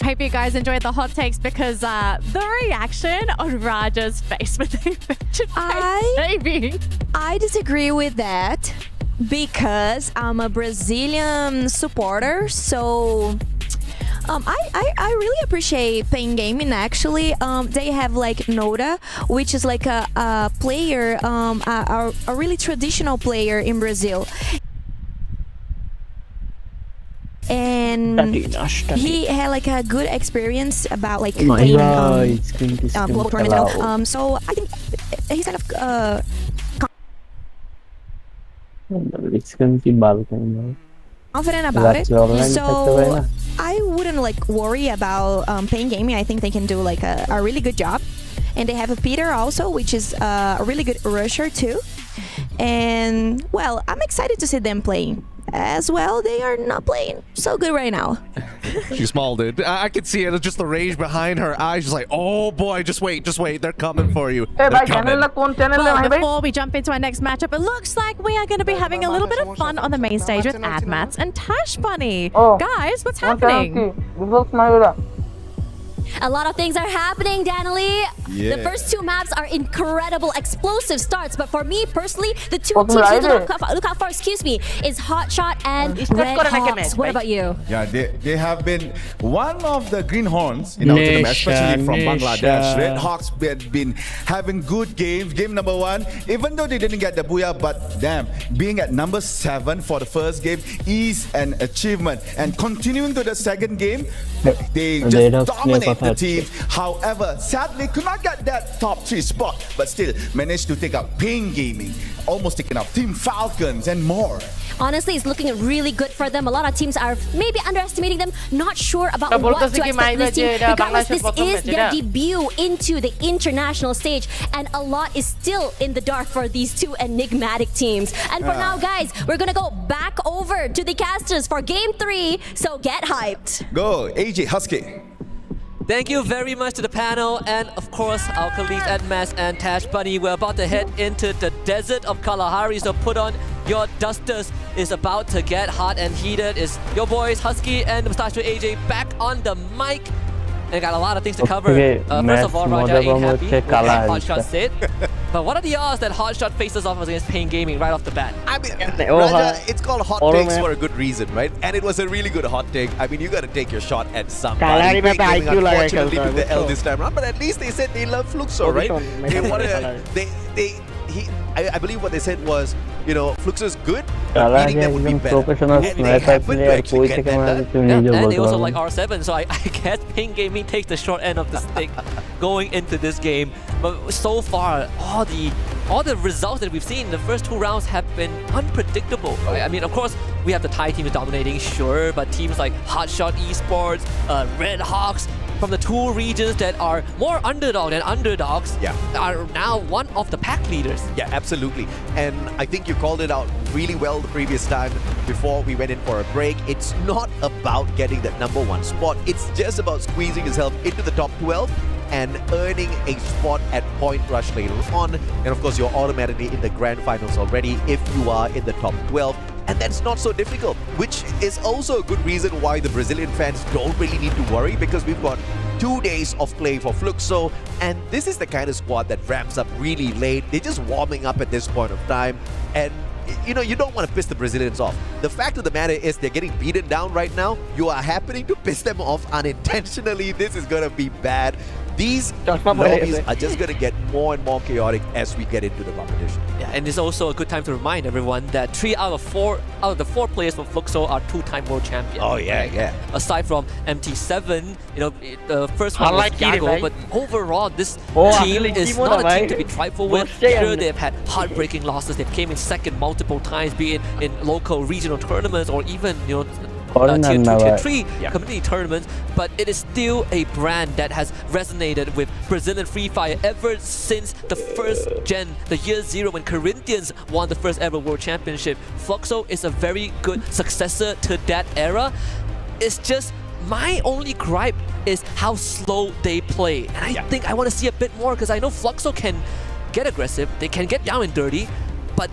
Hope you guys enjoyed the hot takes because the reaction on Raja's face with the infection baby. I disagree with that because I'm a Brazilian supporter, so I really appreciate playing gaming. Actually, they have like Noda, which is like a player, a really traditional player in Brazil. And he had like a good experience about like playing global tournament. So I think he's kind of confident about it. So I wouldn't like worry about playing gaming. I think they can do like a really good job. And they have a Peter also, which is a really good rusher too. And well, I'm excited to see them playing. As well, they are not playing so good right now. She's small, dude. I can see it. It's just the rage behind her eyes. She's like, oh boy, just wait. They're coming for you. They're coming. Well, before we jump into our next matchup, it looks like we are going to be having a little bit of fun on the main stage with Admats and Tash Bunny. Guys, what's happening? A lot of things are happening, Daniely. Yeah. The first 2 maps are incredible, explosive starts. But for me personally, the 2 teams you look out for, is Hotshot and RedHawks. What about you? Yeah, they have been one of the greenhorns in our team, especially from Bangladesh. RedHawks have been having good games. Game number 1, even though they didn't get the booyah, but damn, being at number 7 for the first game is an achievement. And continuing to the second game, they just dominate the team. However, sadly, could not get that top 3 spot, but still managed to take out Pain Gaming, almost taking out Team Falcons and more. honestly, it's looking really good for them. A lot of teams are maybe underestimating them, not sure about what to expect this team. Regardless, this is their debut into the international stage, and a lot is still in the dark for these two enigmatic teams. And for now, guys, we're gonna go back over to the casters for Game 3, so get hyped. Go, AJ Husky. Thank you very much to the panel and of course our colleagues at Mass and Tash Bunny. We're about to head into the desert of Kalahari, so put on your dusters. Is about to get hot and heated. Is your boys Husky and Mustachio AJ back on the mic? And got a lot of things to cover. First of all, Raja ain't happy with Hotshot said. But what are the odds that Hotshot faces off against Pain Gaming right off the bat? I mean, Raja, it's called hot takes for a good reason, right? And it was a really good hot take. I mean, you got to take your shot at somebody. Unfortunately, to the L this time around, but at least they said they love Fluxo, right? They wanted, I believe what they said was, you know, Fluxo is good, but beating them would be better. And they happened to actually get that done. And they also like R7, so I guess Pain Gaming takes the short end of the stick going into this game. But so far, all the results that we've seen in the first 2 rounds have been unpredictable. Right? I mean, of course, we have the Thai team dominating, sure, but teams like Hotshot Esports, RedHawks, from the 2 regions that are more underdog than underdogs, are now one of the pack leaders. Yeah, absolutely. And I think you called it out really well the previous time before we went in for a break. It's not about getting that #1 spot. It's just about squeezing yourself into the top 12 and earning a spot at Point Rush later on. And of course, you're automatically in the grand finals already if you are in the top 12. And that's not so difficult, which is also a good reason why the Brazilian fans don't really need to worry, because we've got 2 days of play for Fluxo, and this is the kind of squad that ramps up really late. They're just warming up at this point of time, and you know, you don't want to piss the Brazilians off. The fact of the matter is they're getting beaten down right now. You are happening to piss them off unintentionally. This is going to be bad. These lobbies are just going to get more and more chaotic as we get into the competition. Yeah, and it's also a good time to remind everyone that 3 out of the 4 players from Fluxo are 2-time world champions. Oh yeah, right? yeah. Aside from MT7, you know, the first one was Yago, but overall this team is not a team to be trifled with. Sure, they've had heartbreaking losses. They came in second multiple times, be it in local regional tournaments or even, you know, tier 2, tier 3 community tournaments, but it is still a brand that has resonated with Brazilian Free Fire ever since the first gen, the year 0 when Corinthians won the first ever world championship. Fluxo is a very good successor to that era. It's just my only gripe is how slow they play, and I think I want to see a bit more, because I know Fluxo can get aggressive, they can get down and dirty, but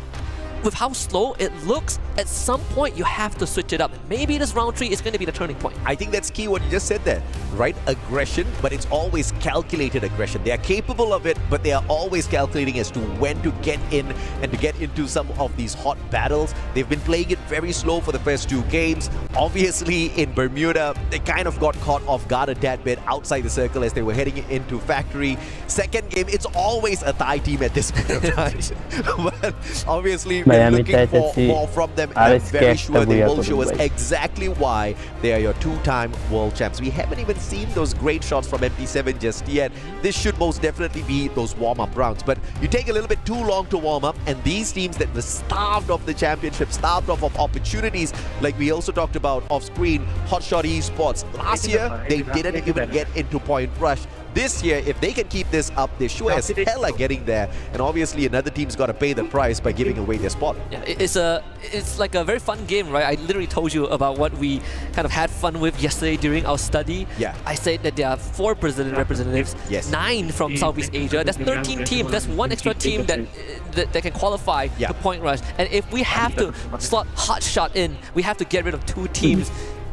with how slow it looks, at some point you have to switch it up. Maybe this round 3 is going to be the turning point. I think that's key what you just said there, right? Aggression, but it's always calculated aggression. They are capable of it, but they are always calculating as to when to get in and to get into some of these hot battles. They've been playing it very slow for the first 2 games. Obviously, in Bermuda, they kind of got caught off guard a tad bit outside the circle as they were heading into Factory. Second game, it's always a Thai team at this point of time. But obviously, we're looking for more from them, and I'm very sure they will show us exactly why they are your 2-time world champs. We haven't even seen those great shots from MT7 just yet. This should most definitely be those warm-up rounds, but you take a little bit too long to warm up, and these teams that were starved of the championship, starved of opportunities, like we also talked about off-screen, Hotshot Esports. Last year, they didn't even get into Point Rush. This year, if they can keep this up, they sure as hell are getting there. And obviously, another team's got to pay the price by giving away their spot. Yeah, it's like a very fun game, right? I literally told you about what we kind of had fun with yesterday during our study. Yeah. I said that there are 4 Brazilian representatives, 9 from Southeast Asia. That's 13 teams. That's 1 extra team that can qualify to Point Rush. And if we have to slot Hotshot in, we have to get rid of 2 teams.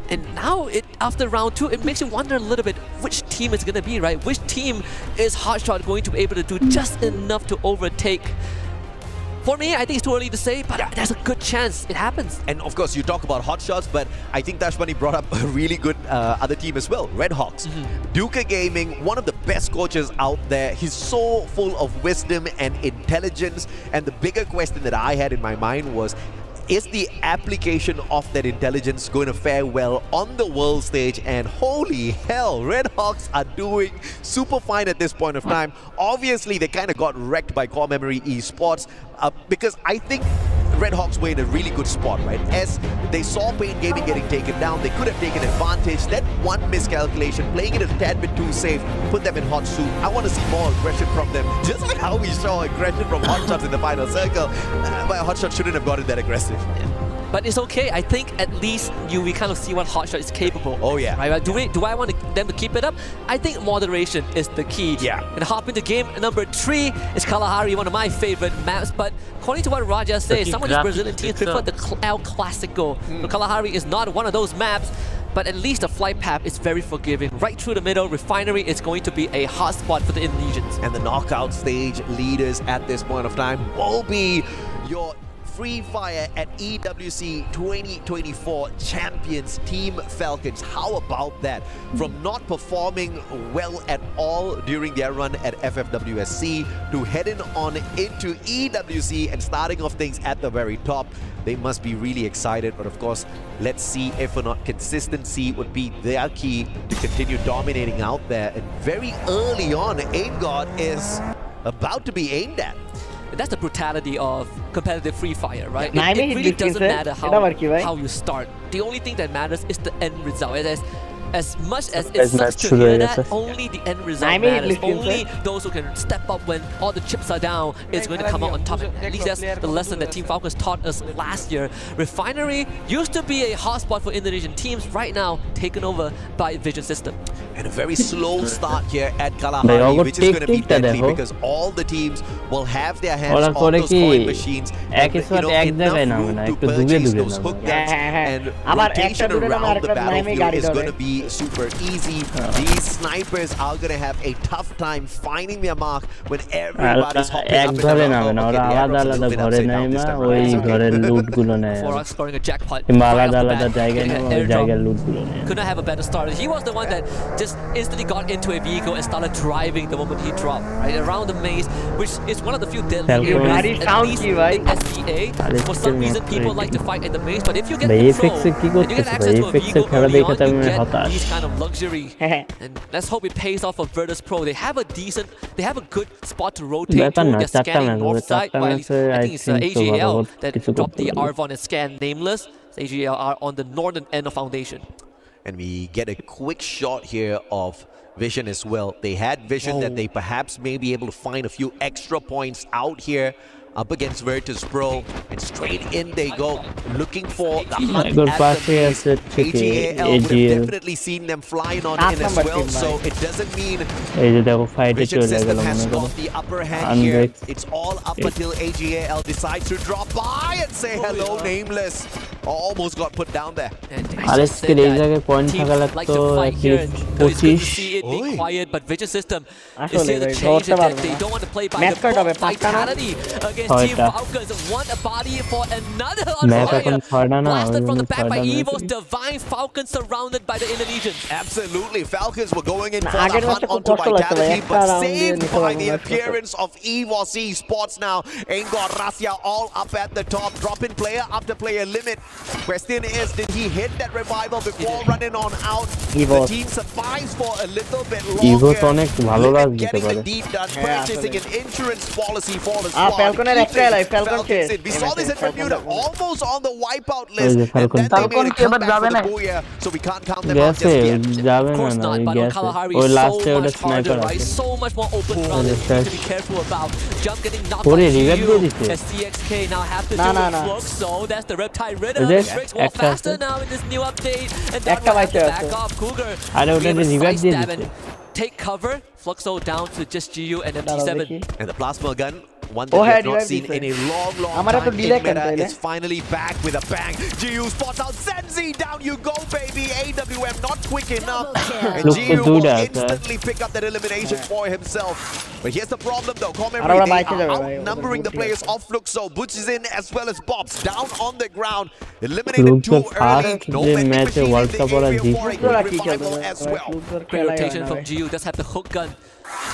And now, after round 2, it makes you wonder a little bit which team it's going to be, right? Which team is Hotshot going to be able to do just enough to overtake? For me, I think it's too early to say, but there's a good chance it happens. And of course, you talk about hotshots, but I think Tashbani brought up a really good other team as well, RedHawks. Duca Gaming, one of the best coaches out there. He's so full of wisdom and intelligence. And the bigger question that I had in my mind was, is the application of that intelligence going to fare well on the world stage? And holy hell, RedHawks are doing super fine at this point of time. Obviously, they kind of got wrecked by Core Memory Esports because I think RedHawks were in a really good spot, right? As they saw Pain Gaming getting taken down, they could have taken advantage. That one miscalculation, playing it a tad bit too safe, put them in hot soup. I want to see more aggression from them, just like how we saw aggression from Hotshots in the final circle. But Hotshot shouldn't have gotten that aggressive. But it's okay. I think at least we kind of see what Hotshot is capable. Oh yeah. Right? Do I want them to keep it up? I think moderation is the key. Yeah. And hop into game number 3 is Kalahari, one of my favorite maps. But according to what Raja says, some of these Brazilian teams prefer the El Clasico. So Kalahari is not one of those maps. But at least the flight path is very forgiving. Right through the middle, Refinery is going to be a hot spot for the Indonesians. And the knockout stage leaders at this point of time will be your Free Fire at EWC 2024 champions, Team Falcons. How about that? From not performing well at all during their run at FFWSC to heading on into EWC and starting off things at the very top. They must be really excited, but of course, let's see if or not consistency would be their key to continue dominating out there. And very early on, Aim God is about to be aimed at. And that's the brutality of competitive Free Fire, right? Yeah. It really doesn't matter how you start. The only thing that matters is the end result. As much as it sucks to hear that, only the end result matters. Only those who can step up when all the chips are down is going to come out on top. At least that's the lesson that Team Falcons taught us last year. Refinery used to be a hotspot for Indonesian teams, right now taken over by Vision System. And a very slow start here at Kalahari, which is going to be deadly because all the teams will have their hands on those coin machines and enough room to purchase those hook guns, and rotation around the battlefield is going to be super easy. These snipers are going to have a tough time finding their mark when everybody's hopping up and around. For us scoring a jackpot. Couldn't have a better start. He was the one that just instantly got into a vehicle and started driving the moment he dropped, right around the maze, which is one of the few deadly areas, at least in SCA. For some reason, people like to fight in the maze, but if you get control and you get access to a vehicle early on, you get these kind of luxury. And let's hope it pays off for Virtus Pro. They have a good spot to rotate to. They're scanning north side. Well, at least I think it's AGL that dropped the Arvon and scan nameless. AGL are on the northern end of Foundation. And we get a quick shot here of Vision as well. They had Vision that they perhaps may be able to find a few extra points out here up against Virtus Pro, and straight in they go, looking for the hunt at the base. AGAL would have definitely seen them flying on in as well, so it doesn't mean Vision System has got the upper hand here. It's all up until AGAL decides to drop by and say hello, Nameless. Almost got put down there. Teams like to fight here. It's good to see it being quiet, but Vision System is here to change it. They don't want to play by the book. Vitality against Team Falcons. Want a body for another on fire. Blasted from the back by Evo's Divine. Falcons surrounded by the Indonesians. Absolutely. Falcons were going in for the hunt onto Vitality, but saved by the appearance of Evo's Esports now. Engor Rasya all up at the top, dropping player after player limit. Question is, did he hit that revival before running on out? The team survives for a little bit longer. Getting the deed done, purchasing an insurance policy for the squad. Falcons in. We saw this in Bermuda, almost on the wipeout list, and then they made a comeback for the Booyah, so we can't count them out just yet. Of course not, but on Kalahari is so much harder, right? So much more open ground that you need to be careful about. Jump getting knocked by GU. SCXK now have to do a flux, so that's the Reptile Ritter. It breaks more faster now in this new update, and that will have to back off. Cougar, take cover. Fluxo down to just GU and MT7. And the plasma gun, one that we have not seen in a long time in meta, is finally back with a bang. GU spots out Senzi, down you go baby. AWM not quick enough, and GU will instantly pick up that elimination for himself. But here's the problem though, Commentary, they are outnumbering the players of Fluxo. Butch is in as well as Bobs, down on the ground, eliminated too early. No vending machine in the area for a good revival as well. Great rotation from GU, does have the hook gun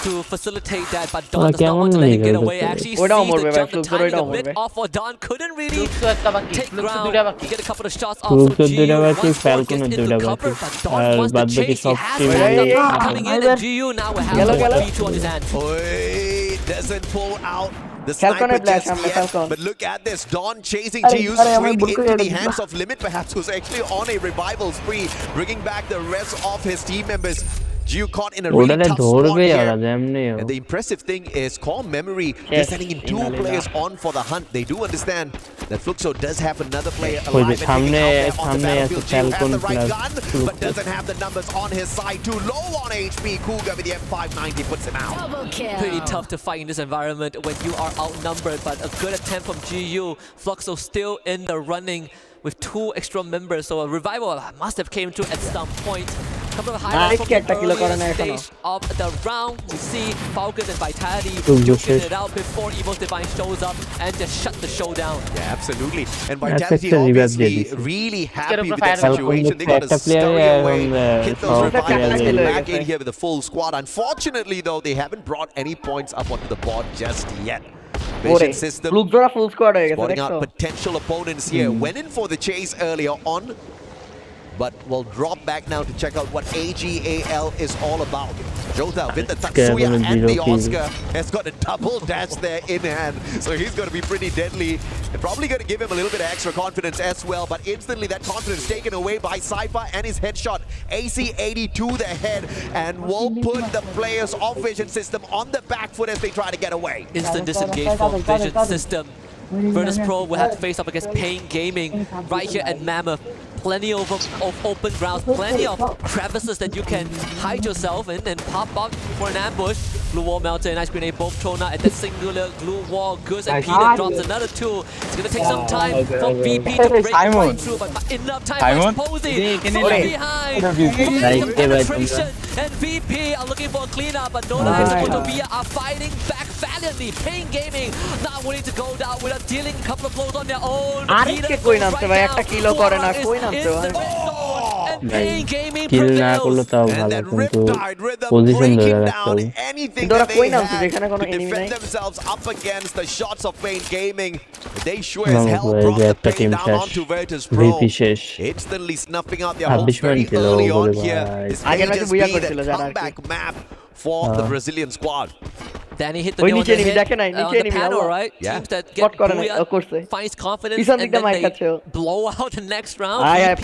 to facilitate that, but Don does not want to let him get away. Actually sees the jump, the timing a bit off for Don, couldn't really take ground. He get a couple of shots off, so GU once more gets into cover, but Don wants to chase. He has backup coming in, and GU now will have a 3-2 on his hands. Doesn't pull out The sniper just yet. But look at this. Dawn chasing TU straight into the hands of Limit, perhaps, who's actually on a revival spree, bringing back the rest of his team members. Gio caught in a really tough spot here. And the impressive thing is Core Memory is sending in 2 players on for the hunt. They do understand that Fluxo does have another player alive and taking out there on the battlefield. Gio has the right gun, but doesn't have the numbers on his side. Too low on HP. Cougar with the M590 puts him out. Pretty tough to fight in this environment when you are outnumbered, but a good attempt from GU. Fluxo still in the running with 2 extra members, so a revival must have came to at some point. Couple of highlights from the earlier stage of the round. We see Falcon and Vitality duking it out before Evo's Divine shows up and just shut the show down. Yeah, absolutely. And Vitality obviously really happy with that situation. They got to scurry away, hit those revivals, get back in here with a full squad. Unfortunately, though, they haven't brought any points up onto the board just yet. Vision system spotting out potential opponents here. Went in for the chase earlier on, but we'll drop back now to check out what AGAL is all about. Jota with the Tatsuya and the Oscar has got a double dash there in hand, so he's going to be pretty deadly. They're probably going to give him a little bit of extra confidence as well, but instantly that confidence taken away by Cypher and his headshot. AC-80 to the head, and will put the players of Vision System on the back foot as they try to get away. Instant disengage from Vision System. Virtus Pro will have to face up against Pain Gaming right here at Mammoth. Plenty of open grounds, plenty of crevices that you can hide yourself in and pop up for an ambush. Blue wall melted, nice grenade, both thrown out at that singular glue wall. Goose and Peter drops another 2. It's going to take some time for VP to break right through, but enough time for Posey from behind. Penetration, and VP are looking for a cleanup, but Nola and Otobia are fighting back valiantly. Pain Gaming not willing to go down without dealing a couple of blows on their own. Peter goes right down. And Pain Gaming prevails. And that Riptide rhythm breaking down anything that they had to defend themselves up against the shots of Pain Gaming. They sure as hell brought the pain down onto Virtus Pro. Instantly snuffing out their hopes very early on here. This may just be the comeback map for the Brazilian squad. Then he hit the nail on the head on the panel, right? Yeah. Teams that get booyah, finds confidence, and then they blow out the next round. Cursed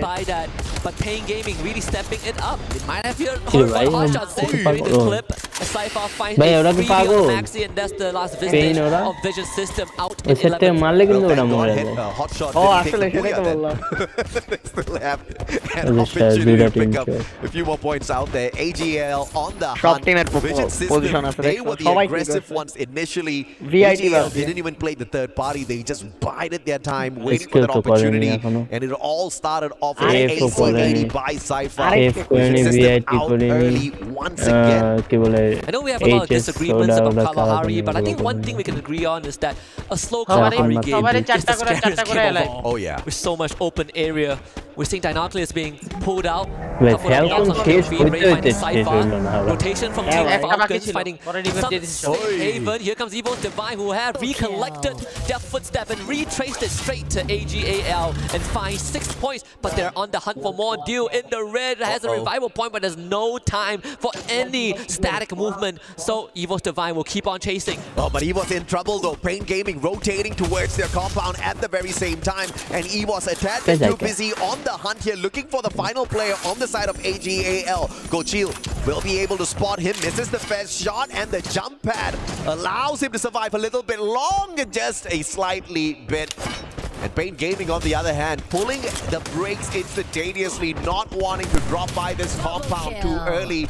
by that, but Pain Gaming really stepping it up. It might have here hot shots there during the clip. Cypher finds a free on Maxi, and that's the last visit of Vision System out in 11. Hot shot didn't take the booyah. They still have an opportunity to pick up a few more points out there. AGL on the hunt. Vision System, they were the aggressive ones initially. AGL didn't even play the third party. They just bided their time, waiting for that opportunity. And it all started off with an AC-80 by Cypher. Vision System out early once again. I know we have a lot of disagreements about Kalahari, but I think one thing we can agree on is that a slow Kalahari game is the scariest game of all. Oh yeah. With so much open area. We're seeing Dinoculus being pulled out. Rotation from Team Falcons fighting some Haven. Here comes Evo's Divine, who have recollected their footstep and retraced it straight to AGAL and finds 6 points, but they're on the hunt for more. Deal in the red has a revival point, but there's no time for any static movement, so Evo's Divine will keep on chasing. Oh, but Evo's in trouble though. Pain Gaming rotating towards their compound at the very same time, and Evo's a tad bit too busy on the hunt here, looking for the final player on the side of AGAL. Gochil will be able to spot him, misses the first shot, and the jump pad allows him to survive a little bit longer, just a slightly bit. And Pain Gaming, on the other hand, pulling the brakes instantaneously, not wanting to drop by this compound too early.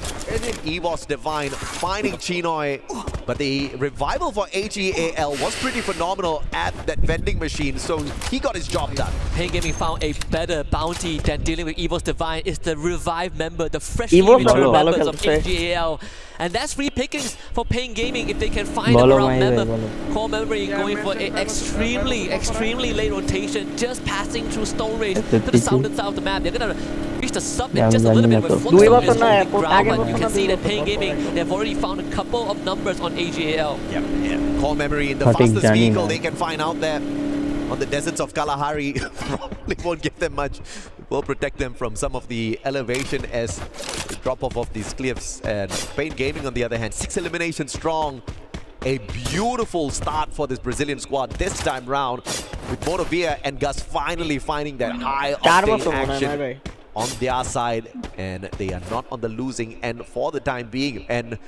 Evo's Divine finding Chinoy, but the revival for AGAL was pretty phenomenal at that vending machine, so he got his job done. Pain Gaming found a better bounty than dealing with Evo's Divine. Is the revived member, the freshly returned members of AGAL. And that's free pickings for Pain Gaming if they can find them around Mammoth. Core Memory going for an extremely late rotation, just passing through Stone Rage to the south and south of the map. They're gonna reach the sub in just a little bit where Fluxo is holding ground, but you can see that Pain Gaming, they've already found a couple of numbers on AGAL. Yeah. Core Memory in the fastest vehicle they can find out there on the deserts of Kalahari. Probably won't give them much. Will protect them from some of the elevation as the drop off of these cliffs. And Pain Gaming, on the other hand, 6 eliminations strong. a beautiful start for this Brazilian squad this time round, with Morovia and Gus finally finding that high octane action on their side, and they are not on the losing end for the time being. And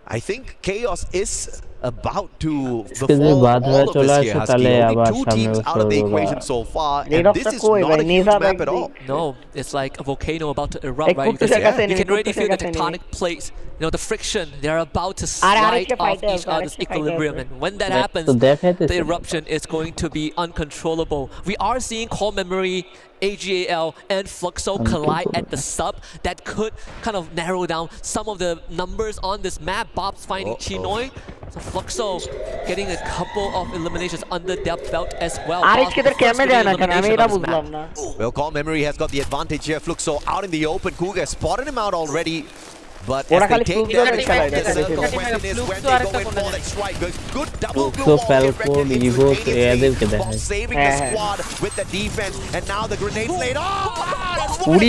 I think Chaos is about to befall all of this here. Husky. Only 2 teams out of the equation so far, and this is not a huge map at all. No, it's like a volcano about to erupt, right? You can already feel the tectonic plates, you know, the friction. They're about to slide off each other's equilibrium, and when that happens, the eruption is going to be uncontrollable. We are seeing Core Memory, AGAL, and Fluxo collide at the sub. That could kind of narrow down some of the numbers on this map. Bob's finding Chinoy. So Fluxo getting a couple of eliminations under their belt as well. Well, Core Memory has got the advantage here. Fluxo out in the open. Cougar spotted him out already. But as they take their respective circle, when they go in for that strike, good double blue ball recognition. Bob saving the squad with the defense, and now the grenades laid off. And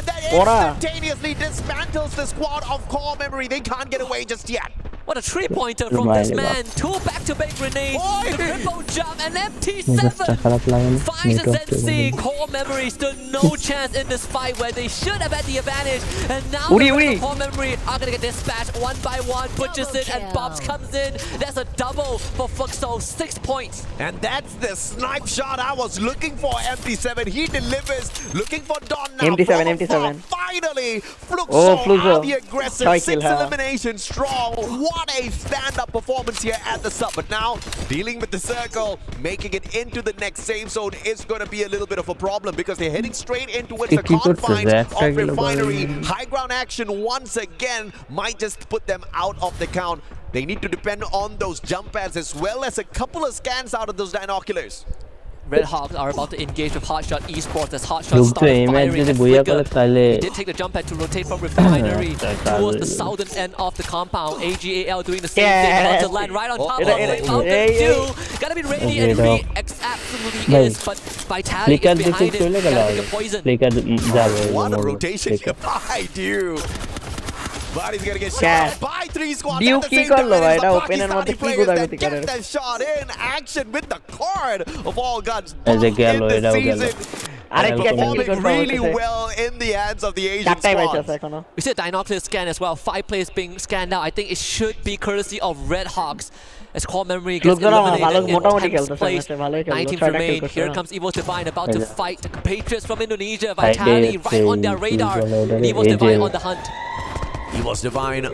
that instantaneously dismantles the squad of Core Memory. They can't get away just yet. What a 3-pointer from this man. 2 back-to-back grenades, triple jump, and MT7 finds a ZC. Core Memory still no chance in this fight where they should have had the advantage. And now Core Memory are going to get dispatched one by one. Butchers it, and Bobs comes in. That's a double for Fluxo, 6 points. And that's the snipe shot I was looking for, MT7. He delivers, looking for Don now. MT7. Finally, Fluxo the aggressive, 6 eliminations strong. What a stand-up performance here at the sub. But now, dealing with the circle, making it into the next save zone is going to be a little bit of a problem, because they're heading straight in towards the confines of Refinery. High ground action once again might just put them out of the count. They need to depend on those jump pads as well as a couple of scans out of those binoculars. RedHawks are about to engage with Hotshot Esports as Hotshot starts firing at Flicker. He did take the jump pad to rotate from Refinery towards the southern end of the compound. AGAL doing the same thing, about to land right on top of the Mountain Dew. Gotta be ready, and Rex absolutely is, but Vitality is behind it. Gotta take a poison. What a rotation by Dew. But he's gonna get shot by 3 squads at the same time. It's the Pakistani players that get that shot in action with the card of all guns. Both in the season. Performing really well in the hands of the Asian squad. We see a Dinocular scan as well. 5 players being scanned out. I think it should be courtesy of RedHawks, as Core Memory gets eliminated in 10th place. 19th remain. Here comes Evo Divine about to fight the compatriots from Indonesia. Vitality right on their radar. And Evo Divine on the hunt. Evo's Divine at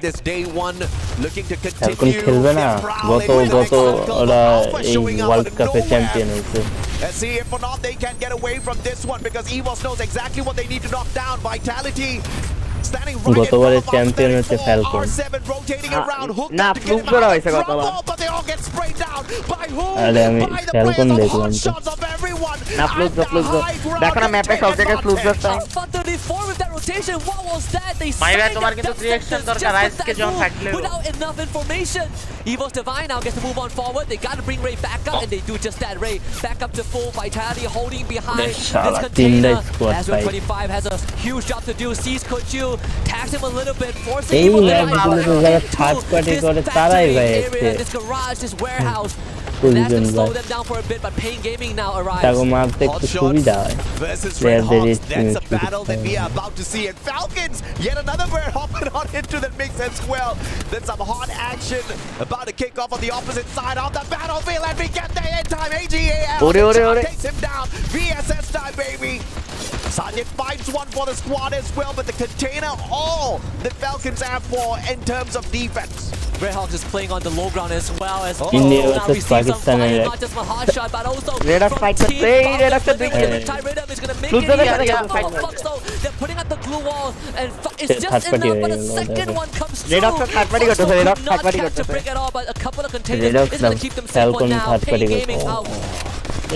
this day 1, looking to continue their prowling with World Cup champion. Let's see if or not they can get away from this one, because Evos knows exactly what they need to knock down. Vitality standing right in front of champion R7 rotating around, hooked up to get him out of trouble, but they all get sprayed down by who? By the players of hot shots of everyone. Alpha 34 with that rotation. What was that? They without enough information. Evo's Divine now gets to move on forward. They got to bring Ray back up, and they do just that. Ray back up to full. Vitality holding behind this container. As 25 has a huge job to do. Sees Kochu, tags him a little bit, forcing him to this factory area, this garage, this warehouse. That's going to slow them down for a bit, but Pain Gaming now arrives. Hot shots versus RedHawks. That's a battle that we are about to see. And Falcons, yet another bird hopping on into the mix as well. Then some hot action about to kick off on the opposite side of the battlefield. And we get there in time. AGAL takes him down. VSS time, baby. Sajid finds one for the squad as well, but the container, all the Falcons have for in terms of defense. RedHawks is playing on the low ground as well as India now we see some fire, not just from Hotshot, but also from Team Bob. Rhythm is going to make it easier for Fluxo. They're putting up the glue wall, and it's just enough, but a second one comes through. Fluxo not catch a break at all, but a couple of containers is going to keep them safe for now. Pain Gaming out.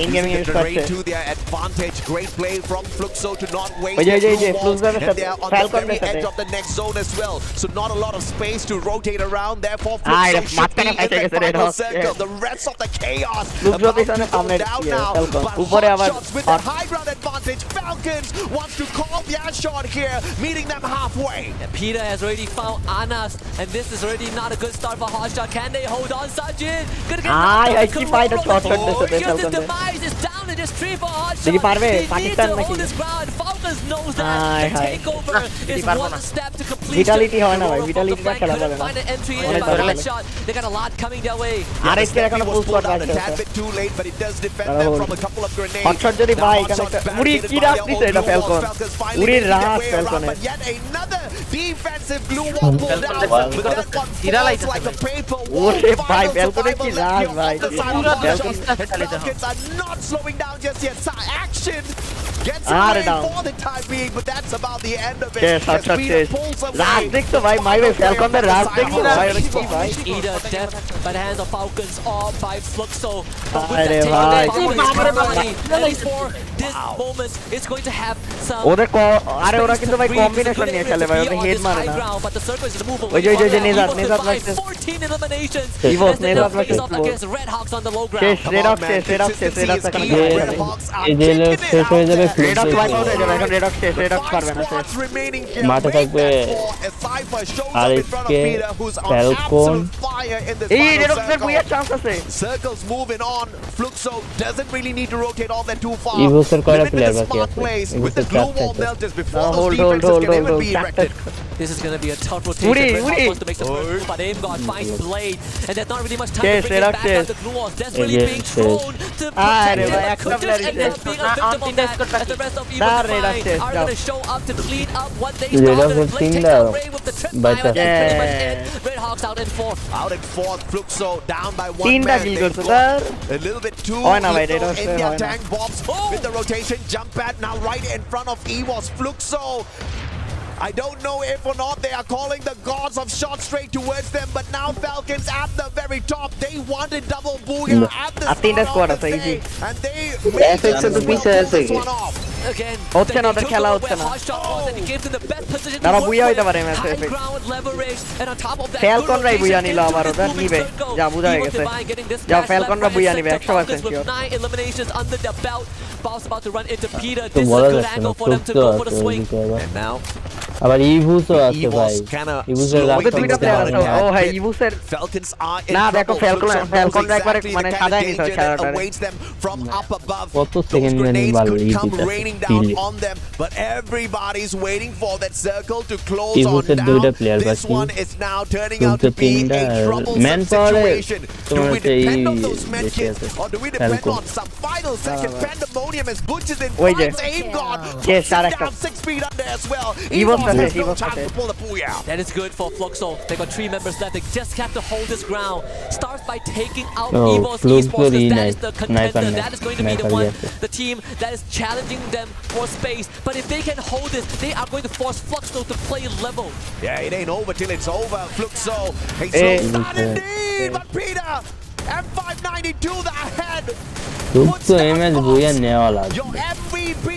In gaming using use the terrain করছে। to their advantage. Great play from Fluxo to not waste ওই যে, their ওই যে, blue balls, Fluxo's and they are on the Falcon very এর সাথে। edge of the next zone as well. So not a lot of space to rotate around. Therefore, Ah, Fluxo এটা should be মাঝখানে in ফাইসে that গেছে final RedHawks, circle. yeah. The rest of the chaos Fluxo about পিছনে to সামনে go down ইয়ে, now. Falcon। But উপরে আবার Hotshots with the high ground advantage. Falcons wants to call their shot here, meeting them halfway. Peter has already found Anas, and this is already not a good start for Hotshot. Can they hold on, Sajid? Gonna get knocked out. I see fight a shot Oh, this here's his Falcon. demise. It's down in this tree for Hotshot. দেখি পারবে They need Pakistan to নাকি hold this ground. Falcons knows that. হাই The হাই takeover is পারবো one না step to completion. Vitality হয় না ভাই Aurora from the ভিটালিটিটা flank খেলা যাবে couldn't না find an entry in, অনেক but ধরে লাগে Hotshot, they got a lot coming their way. আর এসকে এখনো পুশ Pulled করতে out a tad আছে bit too late, but it does defend them from a couple of grenades. Hotshot যদি Now ভাই Hotshots এখানে একটা barricaded উড়ি by কি their রাখ own দিছে এটা blue walls. Falcon Falcons finally উড়ির making their রাস way around, ফ্যালকনের but yet another defensive blue wall pulled out. But that one falls like a paper wall. ওরে ভাই Final ফ্যালকনের কি survival রাস left ভাই here on the side of Falcon Hotshots. And Falcons are not slowing down just yet. Action gets আরে away down for the time being, but that's about the end of it. শেষ As hotshot Peter শেষ pulls away. রাস দেখছো ভাই মাই ভাই ফ্যালকনের রাস দেখছো ভাই ওটা কি ভাই Either death by the hands of Falcons or by Fluxo. আরে ভাই This moment is going to have some. ওদের আরে ওরা কিন্তু ভাই কম্বিনেশন নিয়ে খেলে ভাই ওদের হেড মারে না But the circle is to move ওই away. যে নেজাত Survive 14 eliminations. Evos, As they Nezaat face versus off Evos. against RedHawks on the low ground. শেষ রেডক্স এখানে এই যে শেষ হয়ে যাবে রেডক্স ওয়াইপ আউট হয়ে যাবে এখন রেডক্স শেষ রেডক্স পারবে না শেষ মাঠে থাকবে আরএসকে ফ্যালকন এই রেডক্সের বুইয়ার চান্স আছে Circles moving on. Fluxo doesn't really need to rotate all that too far. ইভোসের কয়টা Limit প্লেয়ার the বাকি smart আছে plays with the ইভোসের glue wall চারটা melters before those hold defenses can even be erected. This is going to be a tough rotation. Uri. RedHawks wants to make the first move, but Aimgod finds Blade, and there's not really much time to bring it back out. The glue walls desperately being thrown to protect it, but could just end up being a victim of that. As the rest of Evil Divine are going to show up to clean up what they started. Blade takes away with the trip fire, and that's pretty much it. RedHawks out in fourth. Out in fourth, Fluxo down by one তিনটা man. কিল They've করছে got sir a little bit too হয় না ভাই, little Raiders in their হয় না। tank. Bobs with the rotation, jump pad now right in front of Evos. Fluxo, I don't know if or not they are calling the gods of shot straight towards them, but now Falcons at the very top. They wanted double booyah at the start of the day, and they this one off. Again, হচ্ছে না ওদের খেলা হচ্ছে না তারা বুইয়া হইতে পারে ম্যাচে এফেক্ট ফ্যালকনরাই বুইয়া নিল আবার ওদের নিবে যা বুঝা হয়ে গেছে যা ফ্যালকনরা বুইয়া নিবে 100% শিওর তো বলা যাচ্ছে না ফ্লুক্সও আছে ওইদিকে আবার আবার ইভুসও আছে ভাই ইভুসের রাস্তা দুইটা প্লেয়ার আছে ও হ্যাঁ ইভুসের Falcons are in না দেখো ফ্যালকনরা একবারে মানে সাজায় নিছে খেলাটা কত সেকেন্ড মিনিট ভালো এই দিতে on them, but everybody's waiting for that circle to close on ইভুসের down. দুইটা প্লেয়ার This বাকি one is now turning out to be a troublesome man পাওয়ারে situation. Do তোমার we সেই depend on those বেশি mentions, আছে or do we depend Falcon on some final second pandemonium as Butch's in ওই যে front? Aimgod শেষ puts আর him একটা down 6 feet under as well. ইভোস Evos আছে has no ইভোস time আছে to pull the booyah. That is good for Fluxo. They got 3 members left. They just have to hold this ground. Starts by taking out No, Evos Flux Esports, very because that nice. is the contender. Nice. That is going to be the one, the team that is challenging them for space. But if they can hold this, they are going to force Fluxo to play level. Yeah, it ain't over till it's over. Fluxo, a slow start indeed, but Peter, M592 the ahead. ফ্লুক্সও এই match বুইয়া নেওয়া লাগবে Your MVP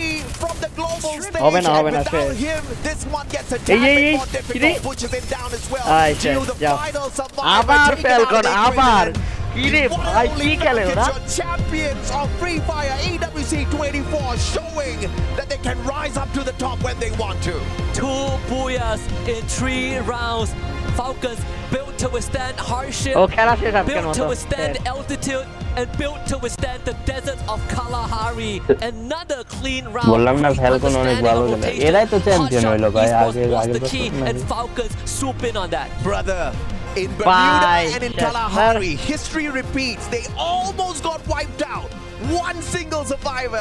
from the global stage. হবে না And without শেষ him, this one gets a tad bit more difficult. Butches him down as well. I শেষ To the যাও final survivor, আবার taking Falcon out the আবার Equation. কি রে ভাই কি খেলে ওরা Your champions of Free Fire EWC 24 showing that they can rise up to the top when they want to. 2 booyahs in 3 rounds. Falcons built to withstand hardship, ও খেলা শেষ আজকের built to মতো withstand altitude, and built to withstand the deserts of Kalahari. Another clean round. বললাম না Falcon অনেক ভালো খেলে এরাই তো চ্যাম্পিয়ন হইলো ভাই আগে আগে the key, and Falcons swoop in on that. Brother, in Bermuda Bye. and in Yes, Kalahari, history repeats. They almost got wiped out. One single survivor.